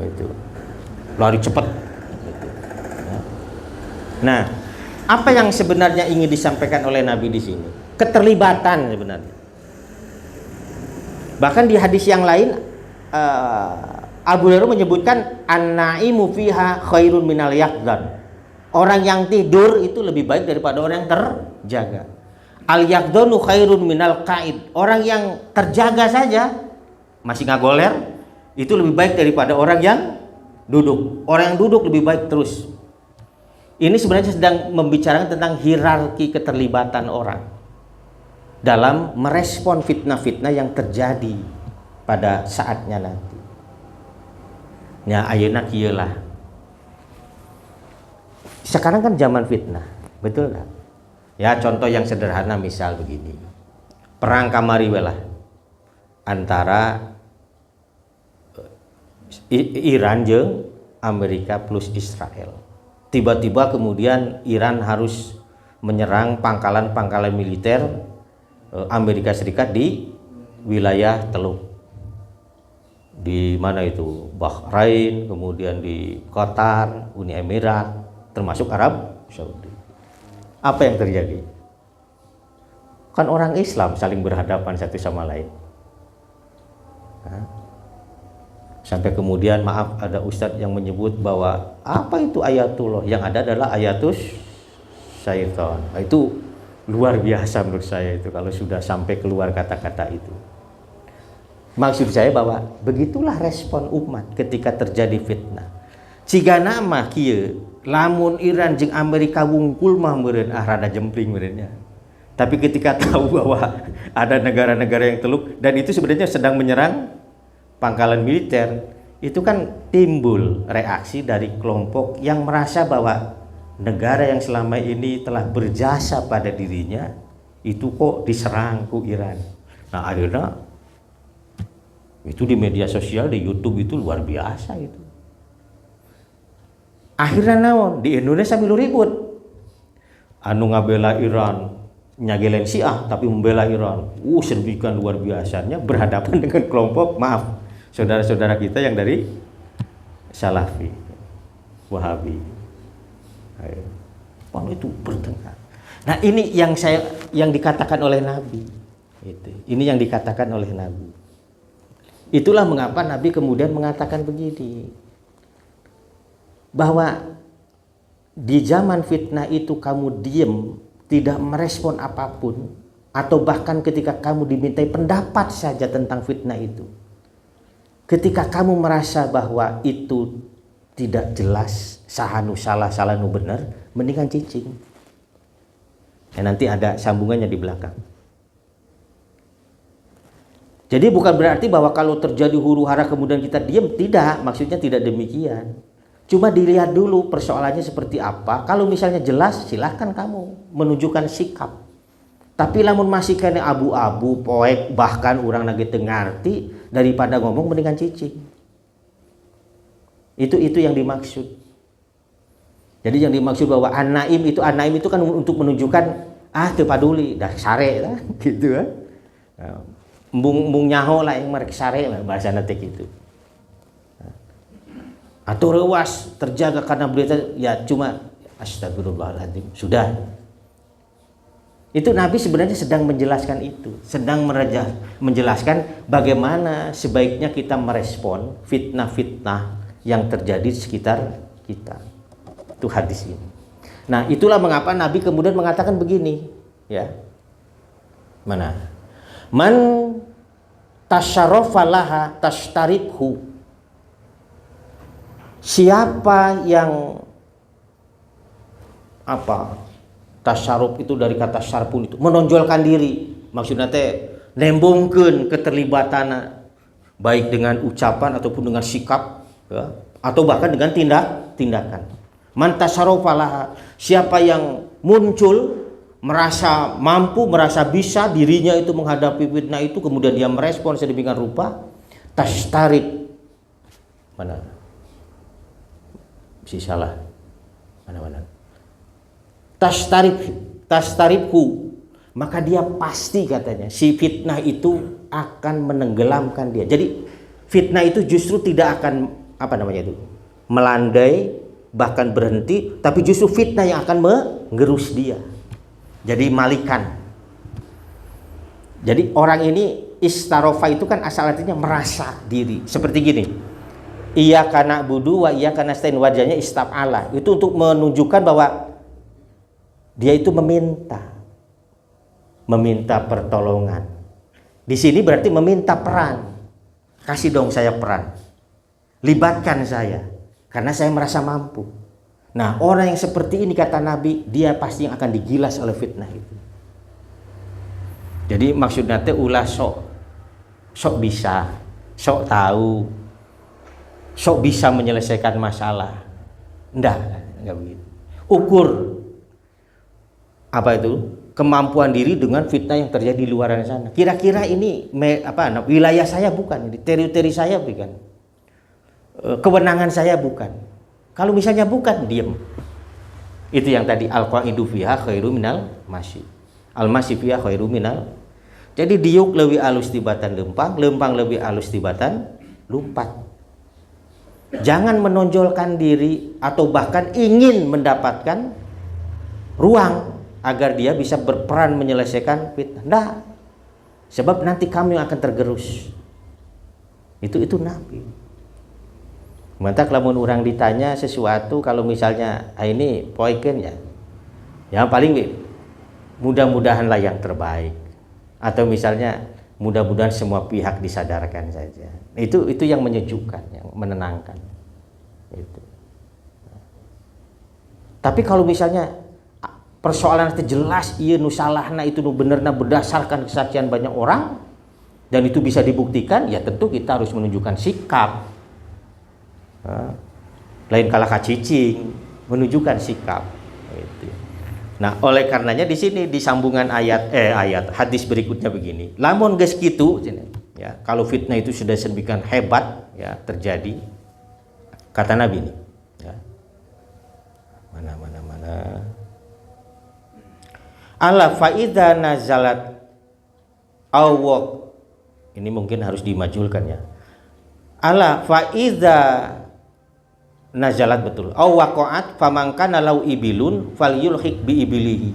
Itu. Lari cepat. Nah, apa yang sebenarnya ingin disampaikan oleh Nabi di sini? Keterlibatan sebenarnya. Bahkan di hadis yang lain Abu Hurairah menyebutkan an-naimu fiha khairun minal yaqdan. Orang yang tidur itu lebih baik daripada orang yang terjaga. Al-yaqdanu khairun minal qaid. Orang yang terjaga saja masih ngagoler itu lebih baik daripada orang yang duduk. Orang yang duduk lebih baik terus. Ini sebenarnya sedang membicarakan tentang hierarki keterlibatan orang dalam merespon fitnah-fitnah yang terjadi pada saatnya nanti. Ya ayeuna kieu lah. Sekarang kan zaman fitnah, betul tak? Ya contoh yang sederhana misal begini. Perang kamari welah antara Iran jeung Amerika plus Israel. Tiba-tiba kemudian Iran harus menyerang pangkalan-pangkalan militer Amerika Serikat di wilayah Teluk, di mana itu Bahrain, kemudian di Qatar, Uni Emirat, termasuk Arab Saudi. Apa yang terjadi? Kan orang Islam saling berhadapan satu sama lain. Sampai kemudian maaf ada ustadz yang menyebut bahwa apa itu ayatullah, yang ada adalah ayatus syaitan. Itu luar biasa menurut saya itu kalau sudah sampai keluar kata-kata itu. Maksud saya bahwa begitulah respon umat ketika terjadi fitnah. Cigana mah kieu, lamun Iran jeung Amerika wungkul mah meureun rada jempling meureunnya. Tapi ketika tahu bahwa ada negara-negara yang teluk dan itu sebenarnya sedang menyerang pangkalan militer, itu kan timbul reaksi dari kelompok yang merasa bahwa negara yang selama ini telah berjasa pada dirinya itu kok diserang ku Iran. Nah akhirnya itu di media sosial, di YouTube itu luar biasa itu. Akhirnya naon di Indonesia milu ribut. Anu ngabela Iran nyagelen Syiah tapi membela Iran. Serbikan luar biasanya berhadapan dengan kelompok saudara-saudara kita yang dari Salafi, Wahabi. Itu bertengkar. Nah ini yang dikatakan oleh Nabi. Ini yang dikatakan oleh Nabi. Itulah mengapa Nabi kemudian mengatakan begini, bahwa di zaman fitnah itu kamu diem, tidak merespon apapun, atau bahkan ketika kamu dimintai pendapat saja tentang fitnah itu, ketika kamu merasa bahwa itu tidak jelas, sahanu salah, salahnu benar, mendingan cicing. Nanti ada sambungannya di belakang. Jadi bukan berarti bahwa kalau terjadi huru hara kemudian kita diam, tidak, maksudnya tidak demikian. Cuma dilihat dulu persoalannya seperti apa. Kalau misalnya jelas, silahkan kamu menunjukkan sikap. Tapi lamun masih kena abu-abu, poek, bahkan orang lagi ngerti, daripada ngomong mendingan cicing. Itu yang dimaksud. Jadi yang dimaksud bahwa an-naim itu kan untuk menunjukkan teu paduli, dah sare lah, gitu kan. Embung nyaho lah yang merek sare lah bahasa netik itu. Atau rewas terjaga karena berita ya cuma astagfirullahaladzim sudah. Itu Nabi sebenarnya sedang menjelaskan itu, sedang menjelaskan bagaimana sebaiknya kita merespon fitnah-fitnah yang terjadi di sekitar kita. Itu hadis ini. Nah, itulah mengapa Nabi kemudian mengatakan begini, ya. Mana? Man tasyarrafa laha tashtaribhu. Siapa yang tasyaruf itu dari kata syarpun itu menonjolkan diri, maksudnya teh nembongkeun keterlibatan baik dengan ucapan ataupun dengan sikap, ya, atau bahkan dengan tindakan. Man tasyarrafa laha, siapa yang muncul merasa mampu, merasa bisa dirinya itu menghadapi fitnah itu, kemudian dia merespon sedemikian rupa, tastarik mana? Si salah. Mana? Tastarikku, maka dia pasti katanya si fitnah itu akan menenggelamkan dia. Jadi fitnah itu justru tidak akan melandai bahkan berhenti, tapi justru fitnah yang akan menggerus dia. Jadi malikan. Jadi orang ini istarofa itu kan asal artinya merasa diri. Seperti gini. Iyyaka na'budu wa iyyaka nasta'in, wajahnya istaf'ala. Itu untuk menunjukkan bahwa dia itu meminta pertolongan. Di sini berarti meminta peran. Kasih dong saya peran. Libatkan saya karena saya merasa mampu. Nah, orang yang seperti ini kata Nabi, dia pasti yang akan digilas oleh fitnah itu. Jadi maksudnya teh ulah sok bisa, sok tahu, sok bisa menyelesaikan masalah. Enggak begitu. Ukur apa itu? Kemampuan diri dengan fitnah yang terjadi di luar sana. Kira-kira ini wilayah saya bukan, ini teritori saya bukan. Kewenangan saya bukan. Kalau misalnya bukan, diem. Itu yang tadi al-qaidu fiha khairu minal masyi. Al-masyi fiha khairu minal. Jadi diuk lebih alus tibatan lempang lebih alus tibatan lumpat. Jangan menonjolkan diri atau bahkan ingin mendapatkan ruang agar dia bisa berperan menyelesaikan fitnah. Nah, sebab nanti kamu yang akan tergerus. Itu Nabi. Mantap lamun orang ditanya sesuatu, kalau misalnya ini poiken ya, yang paling mudah-mudahan lah yang terbaik, atau misalnya mudah-mudahan semua pihak disadarkan saja. Itu yang menyejukkan, yang menenangkan. Itu. Tapi kalau misalnya persoalan itu jelas, iya nusalahna itu nu benerna berdasarkan kesaksian banyak orang dan itu bisa dibuktikan, ya tentu kita harus menunjukkan sikap. Lain kalah kacicing, menunjukkan sikap. Nah, oleh karenanya di sini di sambungan ayat hadis berikutnya begini. Lamun geus kitu, ya, kalau fitnah itu sudah sedemikian hebat ya terjadi, kata Nabi ini, ya. Mana. Ala faida nazalat awwaq. Ini mungkin harus dimajulkan ya. Ala faida nazalat betul. Aw waqa'at famangkana lau ibilun falyulhiq bi ibilihi.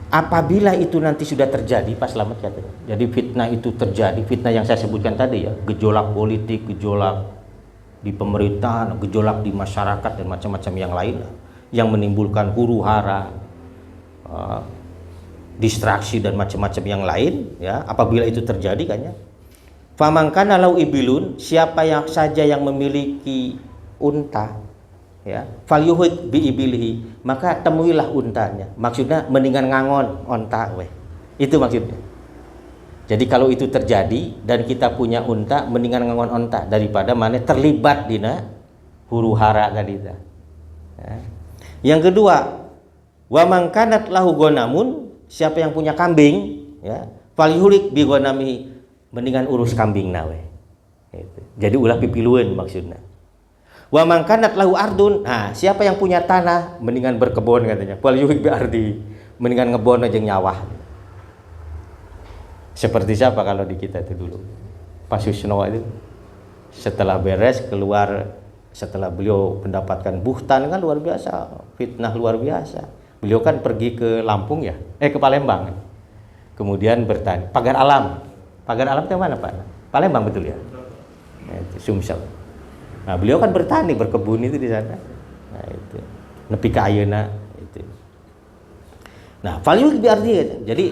Apabila itu nanti sudah terjadi, pas selamat katanya. Jadi fitnah itu terjadi, fitnah yang saya sebutkan tadi ya, gejolak politik, gejolak di pemerintahan, gejolak di masyarakat dan macam-macam yang lain yang menimbulkan huru-hara, distraksi dan macam-macam yang lain ya. Apabila itu terjadi kan ya. Famangkana lau ibilun, siapa yang saja yang memiliki unta ya, falyuhid bi ibilihi, maka temuilah untanya. Maksudnya mendingan ngangon onta weh. Itu maksudnya. Jadi kalau itu terjadi dan kita punya unta, mendingan ngangon onta daripada mana terlibat dina huru-hara tadi ya. Yang kedua, wa mangkanat lahu gonamun, siapa yang punya kambing ya, falyuhlik bi gonamihi, mendingan urus kambing nawe. Jadi ulah pipilueun maksudnya. Wa mangkanat lahu ardun, nah siapa yang punya tanah mendingan berkebun katanya. Wal yuhik bi ardi, mendingan ngebon aja nyawah. Seperti siapa kalau di kita itu dulu, Pak Susno itu setelah beres keluar, setelah beliau mendapatkan buhtan kan luar biasa, fitnah luar biasa. Beliau kan pergi ke Lampung ya, ke Palembang. Kemudian bertanya, pagar alam itu mana Pak? Palembang betul ya? Itu Sumsel. Nah, beliau kan bertani, berkebun itu di sana. Nah, itu. Nepi ka ayeuna itu. Nah, value bi arti. Jadi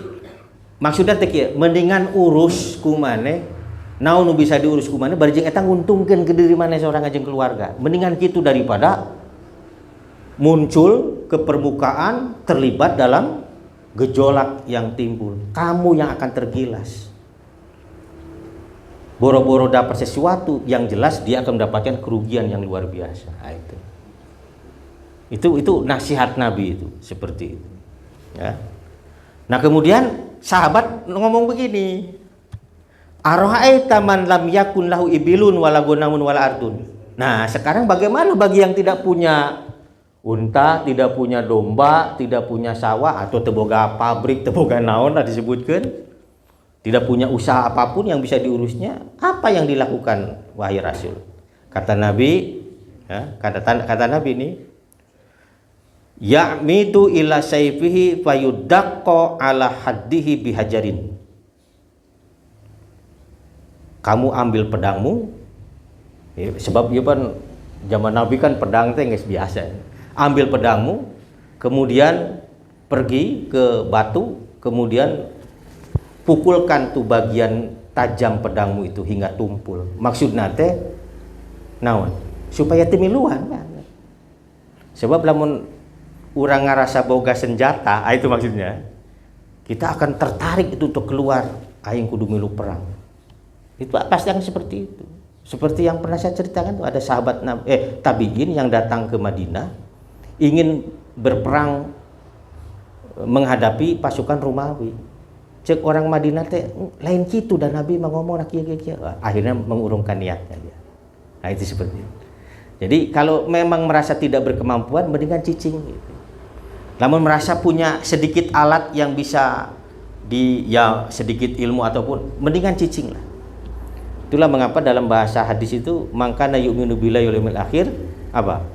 maksudnya teh kieu, mendingan urus ku maneh, naon nu bisa diurus ku maneh bari jeung eta nguntungkeun ke diri maneh seorang jeung keluarga. Mendingan kitu daripada muncul ke permukaan terlibat dalam gejolak yang timbul. Kamu yang akan tergilas. Boro-boro dapat sesuatu yang jelas dia akan mendapatkan kerugian yang luar biasa. Nah, itu nasihat Nabi itu seperti itu. Ya. Nah kemudian sahabat ngomong begini, ara'aita man lam yakun lahu ibilun wala gunamun wala ardun. Nah sekarang bagaimana bagi yang tidak punya unta, tidak punya domba, tidak punya sawah, atau teboga pabrik, teboga naon lah disebutkan, tidak punya usaha apapun yang bisa diurusnya, apa yang dilakukan wahai Rasul? Kata Nabi, ya, kata Nabi ini, ya'midu ila sayfihi fayudaqqo ala haddihi bihajarin. Kamu ambil pedangmu, ya, sebab ya kan zaman Nabi kan pedang teh geus biasa. Ambil pedangmu, kemudian pergi ke batu, kemudian pukulkan tuh bagian tajam pedangmu itu hingga tumpul. Maksudnya teh naon? Supaya temiluan kan. Sebab lamun urang ngarasa boga senjata, itu maksudnya. Kita akan tertarik itu untuk keluar, aing kudu milu perang. Itu pasti akan seperti itu. Seperti yang pernah saya ceritakan tuh, ada sahabat tabi'in yang datang ke Madinah ingin berperang menghadapi pasukan Romawi. Cek orang Madinah teh lain kitu dan Nabi ngomong akhirnya mengurungkan niatnya dia. Nah itu seperti itu. Jadi kalau memang merasa tidak berkemampuan mendingan cicing gitu. Namun merasa punya sedikit alat yang bisa sedikit ilmu ataupun mendingan cicing lah. Itulah mengapa dalam bahasa hadis itu mangkana yu'minu billahi wal yawmil akhir apa?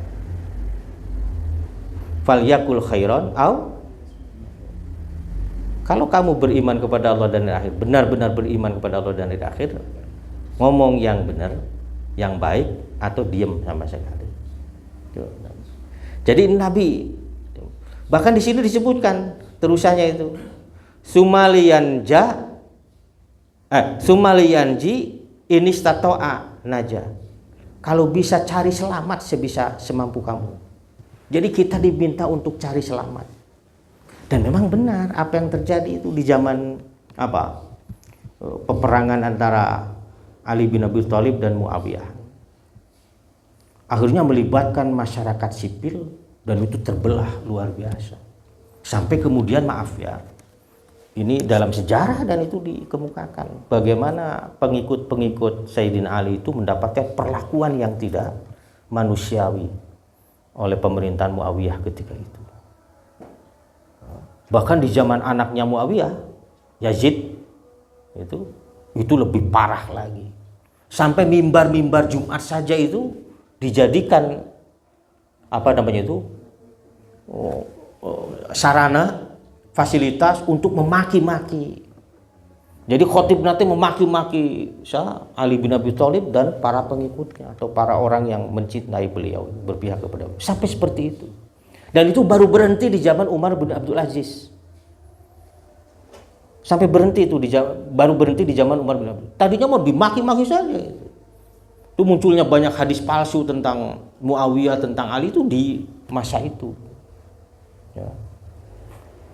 Falyakul khairon kalau kamu beriman kepada Allah dan hari akhir, benar-benar beriman kepada Allah dan hari akhir, ngomong yang benar, yang baik, atau diam sama sekali. Jadi Nabi bahkan di sini disebutkan terusannya itu sumaliyanji inistato'a naja. Kalau bisa cari selamat semampu kamu. Jadi kita diminta untuk cari selamat. Dan memang benar apa yang terjadi itu di zaman peperangan antara Ali bin Abi Thalib dan Muawiyah. Akhirnya melibatkan masyarakat sipil dan itu terbelah luar biasa. Sampai kemudian ini dalam sejarah dan itu dikemukakan bagaimana pengikut-pengikut Sayyidina Ali itu mendapatkan perlakuan yang tidak manusiawi oleh pemerintahan Muawiyah ketika itu. Bahkan di zaman anaknya Muawiyah, Yazid, itu lebih parah lagi. Sampai mimbar-mimbar Jumat saja itu dijadikan sarana fasilitas untuk memaki-maki. Jadi khotib nanti memaki-maki Ali bin Abi Thalib dan para pengikutnya atau para orang yang mencintai beliau, berpihak kepada beliau. Sampai seperti itu. Dan itu baru berhenti di zaman Umar bin Abdul Aziz. Sampai berhenti itu baru berhenti di zaman Umar bin Abdul Aziz. Tadinya mau dimaki-maki saja. Itu munculnya banyak hadis palsu tentang Muawiyah, tentang Ali itu di masa itu. Ya.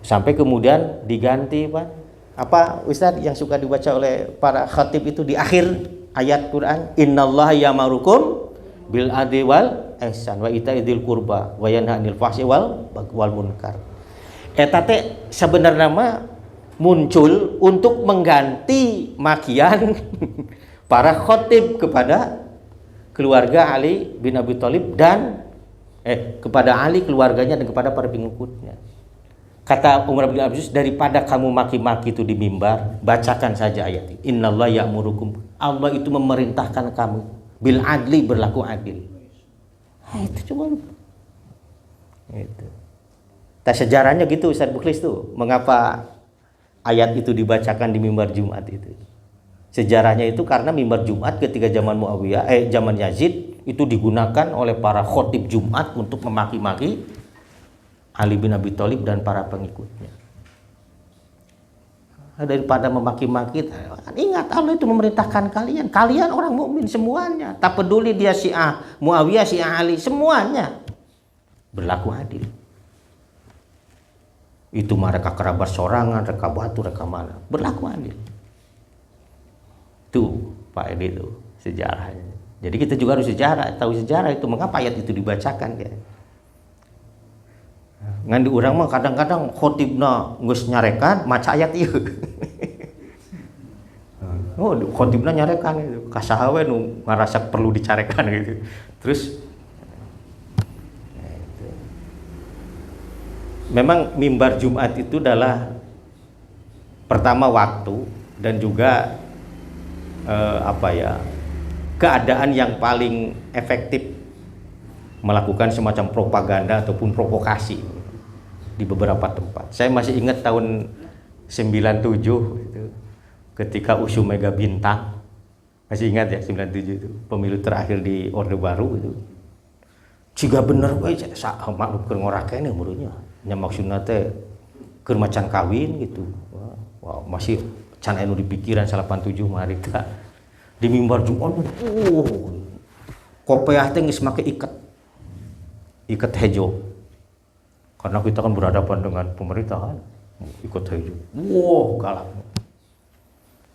Sampai kemudian diganti apa Ustaz yang suka dibaca oleh para khatib itu di akhir ayat Quran, innallaha ya'murukum bil adli wal ihsan wa ita'idzil qurba wa yanha 'anil fahsyi wal munkar. Eta teh sebenarnya mah muncul untuk mengganti makian para khatib kepada keluarga Ali bin Abi Thalib dan kepada Ali, keluarganya, dan kepada para pengikutnya. Kata Umar bin Abdul Aziz, daripada kamu maki-maki itu di mimbar, bacakan saja ayat ini. Innallaha ya'murukum. Allah itu memerintahkan kamu bil adli, berlaku adil. Nah, itu coba. Itu. Sejarahnya gitu Ustaz Bukhlis tuh, mengapa ayat itu dibacakan di mimbar Jumat itu. Sejarahnya itu karena mimbar Jumat ketika zaman zaman Yazid itu digunakan oleh para khotib Jumat untuk memaki-maki Ali bin Abi Thalib dan para pengikutnya. Daripada memaki-maki, ingat Allah itu memerintahkan kalian orang mukmin semuanya, tak peduli dia Syiah Muawiyah, Syiah Ali, semuanya berlaku adil. Itu mereka kerabat sorangan, mereka batu, mereka mana, berlaku adil. Itu Pak Edi itu sejarahnya. Jadi kita juga harus tahu sejarah itu mengapa ayat itu dibacakan ya. Ngan di urang mah kadang-kadang khotibna geus nyarekan maca ayat ieu. Oh, khotibna nyarekan gitu. Kasaha we nu ngarasa perlu dicarekan gitu. Terus memang mimbar Jumat itu adalah pertama waktu dan juga keadaan yang paling efektif melakukan semacam propaganda ataupun provokasi di beberapa tempat. Saya masih ingat tahun 97 itu, ketika USU Mega Bintang, masih ingat ya 97 itu pemilu terakhir di Orde Baru itu. Jika bener we maklum keur ngorakene murunya. Nya maksudna teh keur macan kawin gitu. Wah, masih can anu di pikiran 87 mah harita di mimbar Jumat. Kopiah teh geus make ikat hejo. Karena kita kan berhadapan dengan pemerintahan, ikut hejo. Wow, galak.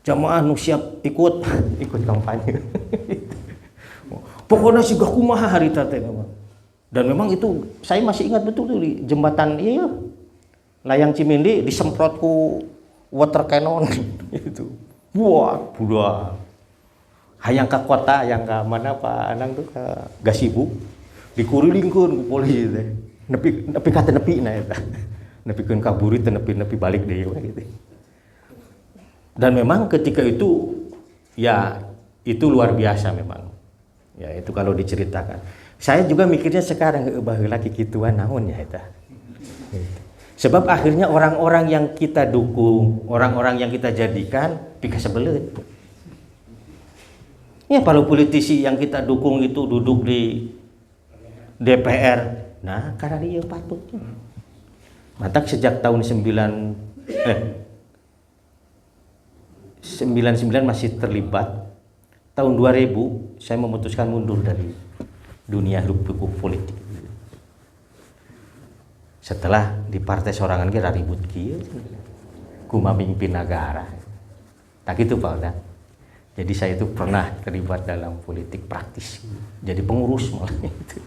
Jamaah nu siap ikut kampanye. Pokoknya sih gak kumaha harita teh. Dan memang itu saya masih ingat betul tuh di jembatan layang Cimindi disemprot ku water cannon itu. Wah, budak. Hayang ke kota, hayang ke mana Pak Anang tuh ke Gasibu. Dikurilingkeun ku polisi teh. Nepi ka teu nepina eta. Nepikeun kaburi teu nepi balik deui gitu. Dan memang ketika itu ya itu luar biasa memang. Ya itu kalau diceritakan. Saya juga mikirnya sekarang baheula kikituan naon ya eta. Sebab akhirnya orang-orang yang kita dukung, orang-orang yang kita jadikan pika sebeleut. Ya kalau politisi yang kita dukung itu duduk di DPR, nah karena dia patutnya. Matak sejak tahun 99 masih terlibat. Tahun 2000 saya memutuskan mundur dari dunia hirup-pikuk politik. Setelah di partai sorangan kira ribut kieu kumaha mimpin negara. Tak gitu Pak Udan. Jadi saya itu pernah terlibat dalam politik praktis. Jadi pengurus malah itu.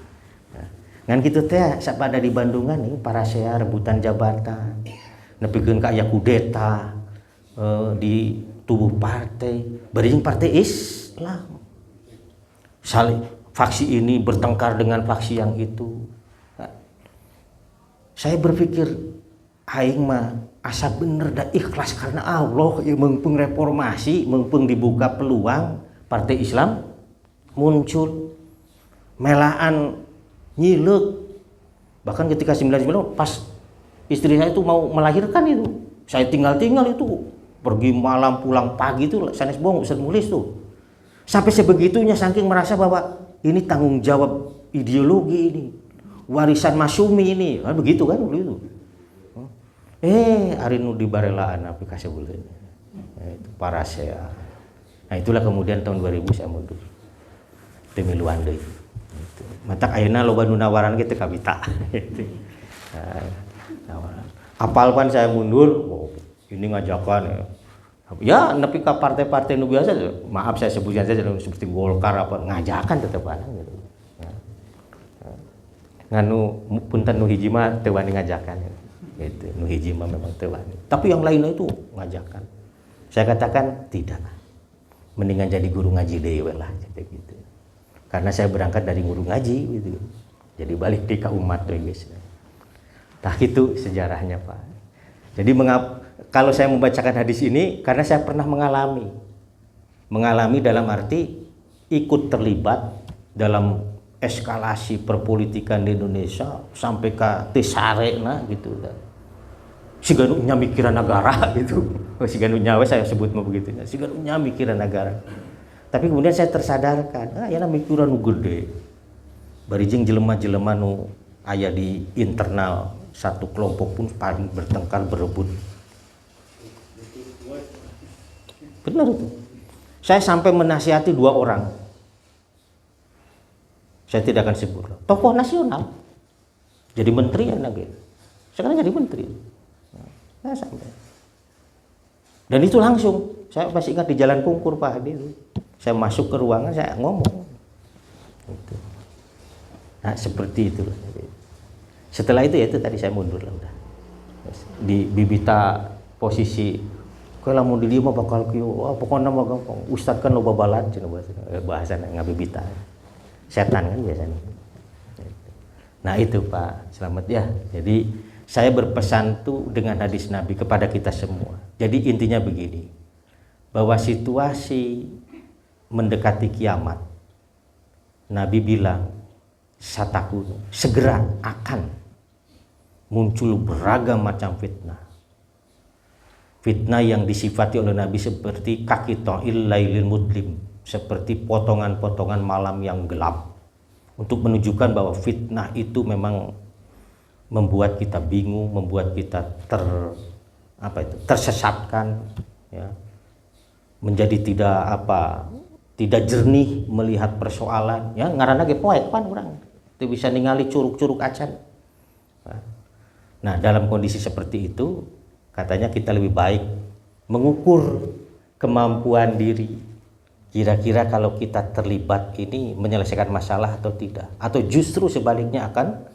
Ngan kitu teh sapada di Bandungan nih para saya rebutan jabatan. Nepikeun ka aya kudeta di tubuh partai, beuring partai Islam. Saling faksi ini bertengkar dengan faksi yang itu. Saya berpikir aing mah asa bener da ikhlas karena Allah meungpeung reformasi, meungpeung dibuka peluang partai Islam muncul melaan nyilek. Bahkan ketika 99 pas istri saya itu mau melahirkan itu, saya tinggal itu, pergi malam pulang pagi itu sanes bohong Ustaz Mulis tuh. Sampai sebegitunya saking merasa bahwa ini tanggung jawab ideologi ini, warisan Masyumi ini, kan begitu kan dulu itu. Ari nu dibarelaan api kasebeuleun. Itu para saya. Nah itulah kemudian tahun 2000 saya mundur. Teu miluan deui. Matak ayeuna loba nu nawaran ge teu kabita. Apal pan saya mundur, ini ngajakan ya nepi ka partai-partai nu biasa, maaf saya sebutkan saja seperti Golkar apa ngajakan tetep ana gitu. Nganu punten nu hiji mah teu wani ngajakan gitu. Nu hiji mah memang teu wani. Tapi yang lainnya itu ngajakan. Saya katakan tidak. Mendingan jadi guru ngaji deui lah gitu. Karena saya berangkat dari guru ngaji gitu. Jadi balik di ka umat tuh guys. Tah itu sejarahnya Pak. Jadi kalau saya membacakan hadis ini karena saya pernah mengalami dalam arti ikut terlibat dalam eskalasi perpolitikan di Indonesia sampai ke tesarena gitu. Siganu nya mikiran negara gitu. Siganu nyawa saya sebut mah begitu. Siganu nya mikiran negara. Tapi kemudian saya tersadarkan, ya mikiran nu gede. Barijing jelema-jelema nu aya di internal satu kelompok pun paling bertengkar berebut. Benar itu. Saya sampai menasihati 2 orang. Saya tidak akan sebut. Tokoh nasional. Jadi menteri ya lagi. Sekarang jadi menteri. Nah, sampai. Dan itu langsung. Saya masih ingat di Jalan Kungkur Pak Hadi. Saya masuk ke ruangan, saya ngomong. Gitu. Nah, seperti itu. Setelah itu ya itu tadi saya mundur lah udah. Di bibita posisi kalau mau di dia mah bakal kieu, pokoknya mah gampang. Ustad kan loba balat cenah bahasa ngabibita. Setan kan biasanya. Nah itu Pak Slamet ya. Jadi saya berpesan tuh dengan hadis Nabi kepada kita semua. Jadi intinya begini, bahwa situasi mendekati kiamat, Nabi bilang, satakun, segera akan muncul beragam macam fitnah. Fitnah yang disifati oleh Nabi seperti kaqita'il lailil mudlim, seperti potongan-potongan malam yang gelap, untuk menunjukkan bahwa fitnah itu memang membuat kita bingung, membuat kita tersesatkan, ya, menjadi tidak jernih melihat persoalan, ya ngaranna ge poek pan urang teu bisa ningali curug-curug acan. Nah dalam kondisi seperti itu katanya kita lebih baik mengukur kemampuan diri, kira-kira kalau kita terlibat ini menyelesaikan masalah atau tidak, atau justru sebaliknya akan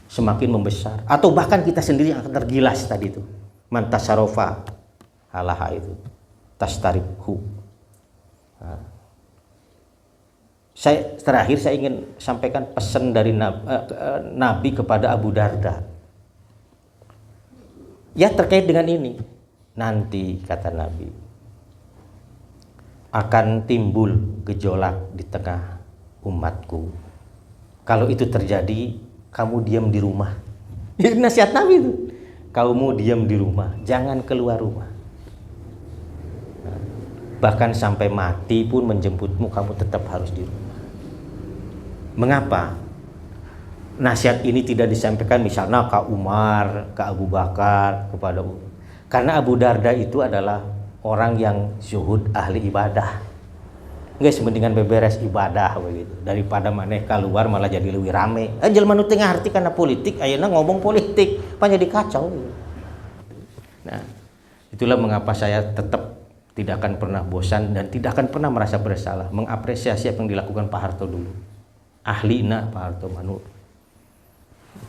semakin membesar, atau bahkan kita sendiri yang akan tergilas tadi itu, mantasarofa halaha itu tastaribhu. Terakhir saya ingin sampaikan pesan dari Nabi kepada Abu Darda. Ya terkait dengan ini, nanti kata Nabi akan timbul gejolak di tengah umatku. Kalau itu terjadi, kamu diam di rumah. Ini nasihat Nabi itu. Kamu diam di rumah, jangan keluar rumah. Bahkan sampai mati pun menjemputmu, kamu tetap harus di rumah. Mengapa? Nasihat ini tidak disampaikan misalnya ke Umar, ke Abu Bakar, kepada karena Abu Darda itu adalah orang yang zuhud, ahli ibadah. Guys, mendingan beberes ibadah begitu daripada maneh keluar malah jadi lebih rame. Jelema nu teu ngarti karena politik, ayeuna ngomong politik, pan jadi kacau. Nah, itulah mengapa saya tetap tidak akan pernah bosan dan tidak akan pernah merasa bersalah mengapresiasi apa yang dilakukan Pak Harto dulu. Ahlina Pak Harto manu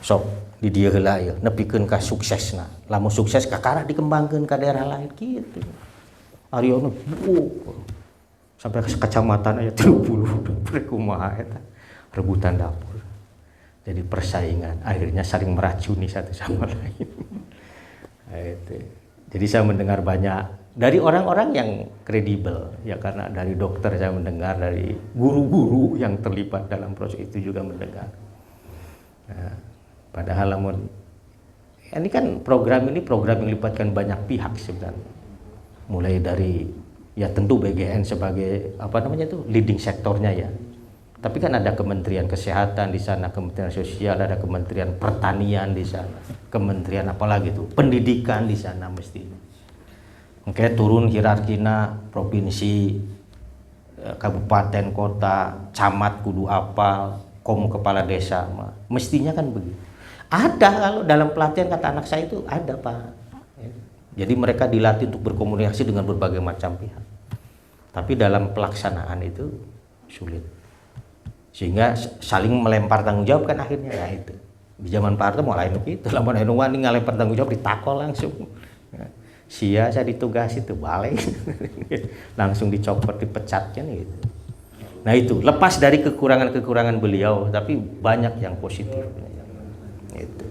sok di dieu heula ya nepikeun ka suksesna. Lamun sukses kakara dikembangkeun ka daerah lain kitu. Ariono sampai ke kecamatan aya 30 kumaha eta rebutan dapur. Jadi persaingan, akhirnya saling meracuni satu sama lain. Itu. Jadi saya mendengar banyak dari orang-orang yang kredibel, ya karena dari dokter saya mendengar, dari guru-guru yang terlibat dalam proses itu juga mendengar. Nah, padahal ini kan program yang melibatkan banyak pihak sebenarnya. Mulai dari ya tentu BGN sebagai leading sektornya ya. Tapi kan ada Kementerian Kesehatan di sana, Kementerian Sosial, ada Kementerian Pertanian di sana, Kementerian apalagi itu, Pendidikan di sana mesti. Oke, turun hierarkina provinsi, kabupaten, kota, camat kudu apal, kepala desa, mestinya kan begitu. Ada kalau dalam pelatihan kata anak saya itu ada Pak. Jadi mereka dilatih untuk berkomunikasi dengan berbagai macam pihak. Tapi dalam pelaksanaan itu sulit. Sehingga saling melempar tanggung jawab kan akhirnya ya itu. Di zaman Pak Harto mau lain begitu. Lamun anu wani ngalempar tanggung jawab ditakol langsung. Sia saya ditugasi tuh balik. Langsung dicopot, dipecat kan gitu. Nah itu lepas dari kekurangan-kekurangan beliau, tapi banyak yang positif. Itu.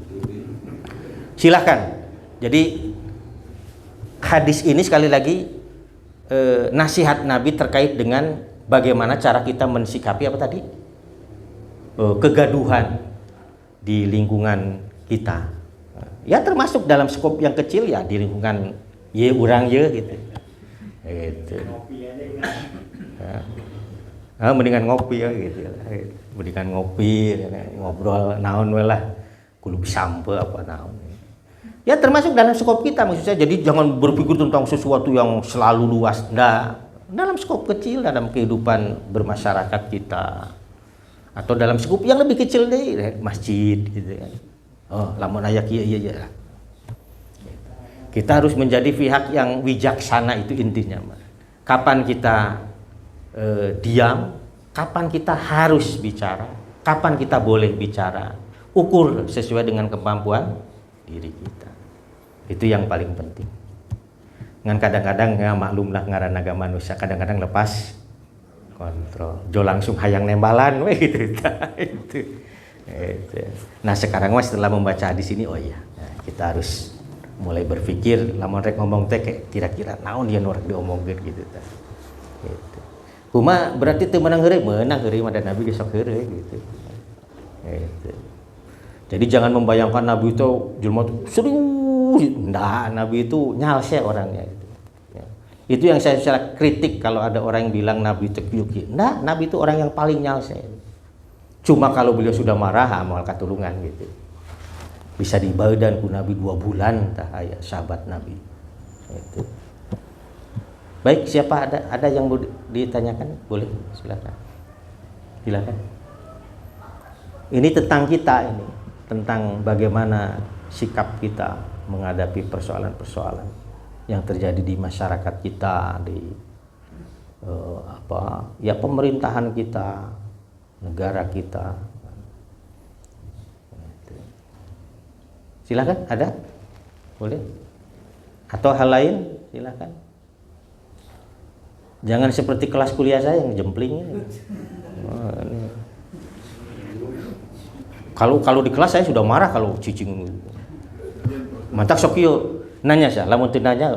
Silahkan. Jadi hadis ini sekali lagi nasihat Nabi terkait dengan bagaimana cara kita mensikapi apa tadi? Kegaduhan di lingkungan kita. Ya termasuk dalam skop yang kecil ya di lingkungan ye urang ye gitu. Gitu. Mendingan ngopi ya gitu. Mendingan ngopi, ngobrol naon we lah. Kudu sampe apa naon. Ya termasuk dalam skop kita maksud saya. Jadi jangan berpikir tentang sesuatu yang selalu luas. Nah, dalam skop kecil dalam kehidupan bermasyarakat kita. Atau dalam skop yang lebih kecil deh, masjid gitu kan. Oh, lamun aya kieu ieu ya. Kita harus menjadi pihak yang wijaksana itu intinya. Kapan kita diam, kapan kita harus bicara, kapan kita boleh bicara. ukur sesuai dengan kemampuan diri kita. Itu yang paling penting. Ngan kadang-kadang ya maklumlah ngaranaga manusia kadang-kadang lepas kontrol. Jo langsung hayang nembalan we gitu. Itu. Nah, sekarang mas setelah membaca hadis ini kita harus mulai berpikir lamun rek ngomong teh kira-kira naon dia norek diomongkeun gitu. Gitu. Kuma berarti teu menang heureuy mah da Nabi geus sok heureuy gitu. Gitu. Jadi jangan membayangkan Nabi itu jelema serius. Nah, Nabi itu nyalse orangnya gitu. Ya. Itu yang saya secara kritik kalau ada orang yang bilang Nabi itu kyuki. Nah, Nabi itu orang yang paling nyalse. Cuma kalau beliau sudah marah amal katulungan gitu. Bisa dibadan ku Nabi 2 bulan tah aya sahabat Nabi. Itu. Baik, siapa ada yang mau ditanyakan? Boleh, silakan. Silakan. Ini tentang kita ini, tentang bagaimana sikap kita menghadapi persoalan-persoalan yang terjadi di masyarakat kita, di pemerintahan kita, negara kita. Silakan, ada? Boleh? Atau hal lain? Silakan. Jangan seperti kelas kuliah saya yang jempling. Kalau di kelas saya sudah marah kalau cicing. Mantak sok yuk nanya saya, lamun teu nanya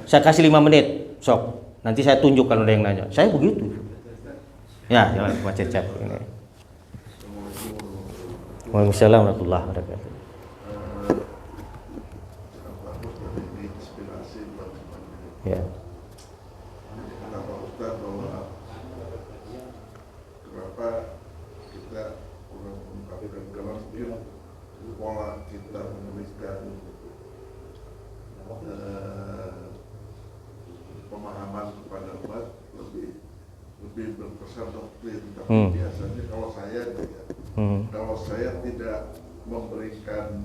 saya kasih 5 menit sok. Nanti saya tunjuk kalau ada yang nanya. Saya begitu. Ya, jangan baca chat ini. Waalaikumsalam warahmatullahi wabarakatuh. Ya. Kenapa Ustaz bahwa kenapa kita kurang mengungkapkan dalam pola kita menuliskan pemahaman kepada umat lebih berkesan doktrin, tapi biasanya kalau saya kalau saya tidak memberikan,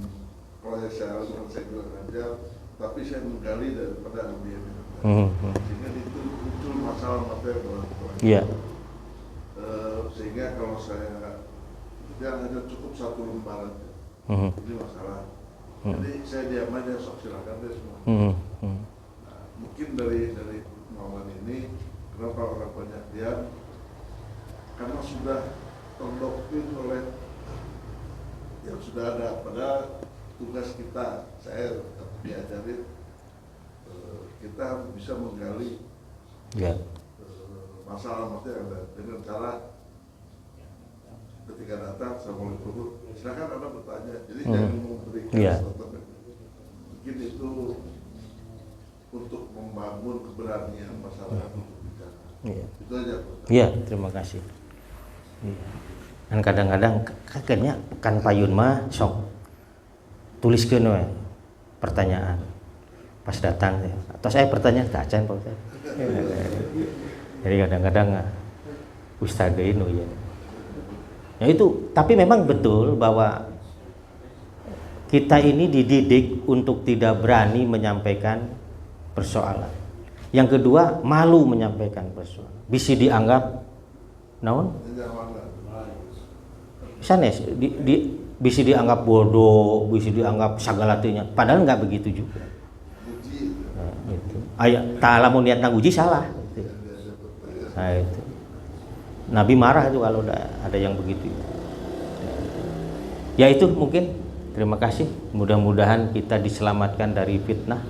kalau saya bilang aja, tapi saya menggali daripada lebih sehingga itu muncul masalah materi Iya. Sehingga kalau saya hanya cukup 1 lembaran ini masalah. Jadi saya diam aja, sok silakan deh semua. Nah, mungkin dari pengalaman ini kenapa orang banyak diam, karena sudah terdoktrin oleh yang sudah ada. Padahal tugas kita, saya diajarin kita harus bisa menggali masalah yang ada dengan cara ketika datang Assalamualaikum, silakan Anda bertanya. Jadi jangan memberikan mungkin itu untuk membangun keberanian masyarakat untuk bicara. Itu aja. Iya, terima kasih. Dan kadang-kadang kakeknya kan payun mah sok tuliskeun we pertanyaan pas datang ya. Atau saya pertanyaan kacan Pak Ustaz. Jadi kadang-kadang Ustaz ini ya. Ya itu, tapi memang betul bahwa kita ini dididik untuk tidak berani menyampaikan persoalan. Yang kedua, malu menyampaikan persoalan. Bisa dianggap naon? Sanes bisa dianggap bodoh, bisa dianggap segala tunya. Padahal nggak begitu juga. Nah, itu. Ta'ala mau niat uji salah. Gitu. Nah, itu. Nabi marah itu kalau ada yang begitu. Ya itu mungkin. Terima kasih. Mudah-mudahan kita diselamatkan dari fitnah.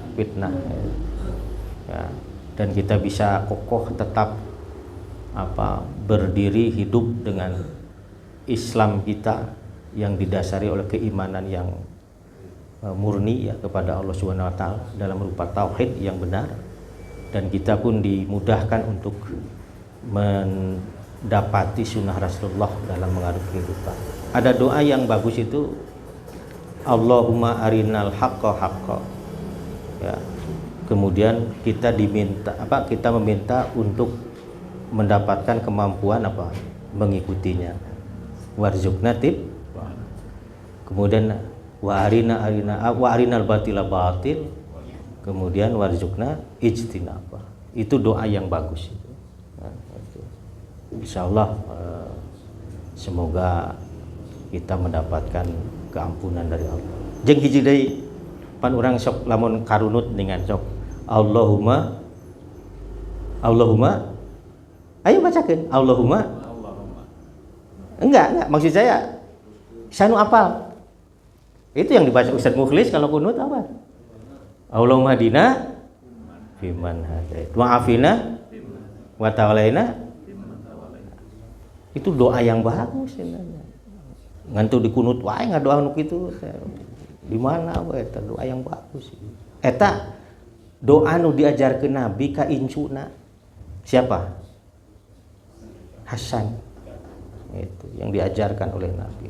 Ya. Dan kita bisa kokoh tetap berdiri hidup dengan Islam kita yang didasari oleh keimanan yang murni ya kepada Allah Subhanahu wa taala dalam rupa tauhid yang benar, dan kita pun dimudahkan untuk mendapati sunnah Rasulullah dalam mengarut kehidupan. Ada doa yang bagus itu, Allahumma arinal haqqa haqqa. Ya. Kemudian kita meminta untuk mendapatkan kemampuan mengikutinya. Warzuqna tib. Kemudian wa arinal batila batil. Kemudian warzuqna ijtinaba. Itu doa yang bagus itu. Insyaallah semoga kita mendapatkan keampunan dari Allah. Jeung hiji deui pan urang sok lamun karunut dengan sok Allahumma ayo bacakeun Allahumma. Enggak, maksud saya sanu apal. Itu yang dibaca Ustaz Mukhlis kalau kunut apa? Allahumma hadina fiman hadait wa afina wa tawalaina. Itu doa yang bagus sebenarnya. Ngantu dikunut wae ngadoa nu kitu di mana we eta doa yang bagus. Eta doa nu diajarkeun Nabi ka incuna. Siapa? Hasan. Itu yang diajarkan oleh Nabi.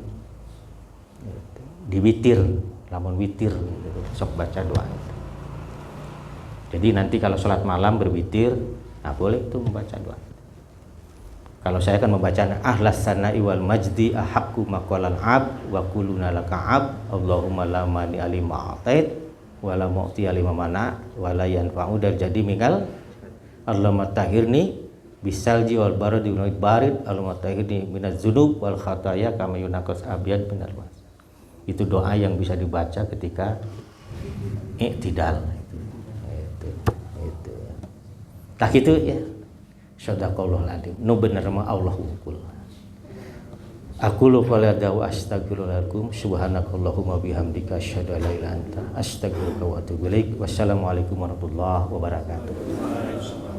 Itu. Di witir, lamun witir gitu. Sok baca doa itu. Jadi nanti kalau sholat malam berwitir, nah boleh itu membaca doa. Kalau saya akan membaca ahlas sana'i wal majdi ahaqqu maqalal ab wa kuluna laka ab Allahumma la mani alima atait wa la mu'ti alima mana wa la yanfa'u dar jadi mingal Allahumma tahirni bisalji wal baradi wal barid Allahumma tahirni minaz dzunub wal khataya kama yunaqas abyad minal mas. Itu doa yang bisa dibaca ketika i'tidal. Itu. Tak gitu ya. Sadaqallahul adzim. Nu bener mah Allah unggul. Aku lu falada wa astaghfirullahaladzim subhanakallahumma bihamdika asyhadu an la ilaha illa anta astaghfiruka wa atubu ilaik. Wassalamualaikum warahmatullahi wabarakatuh.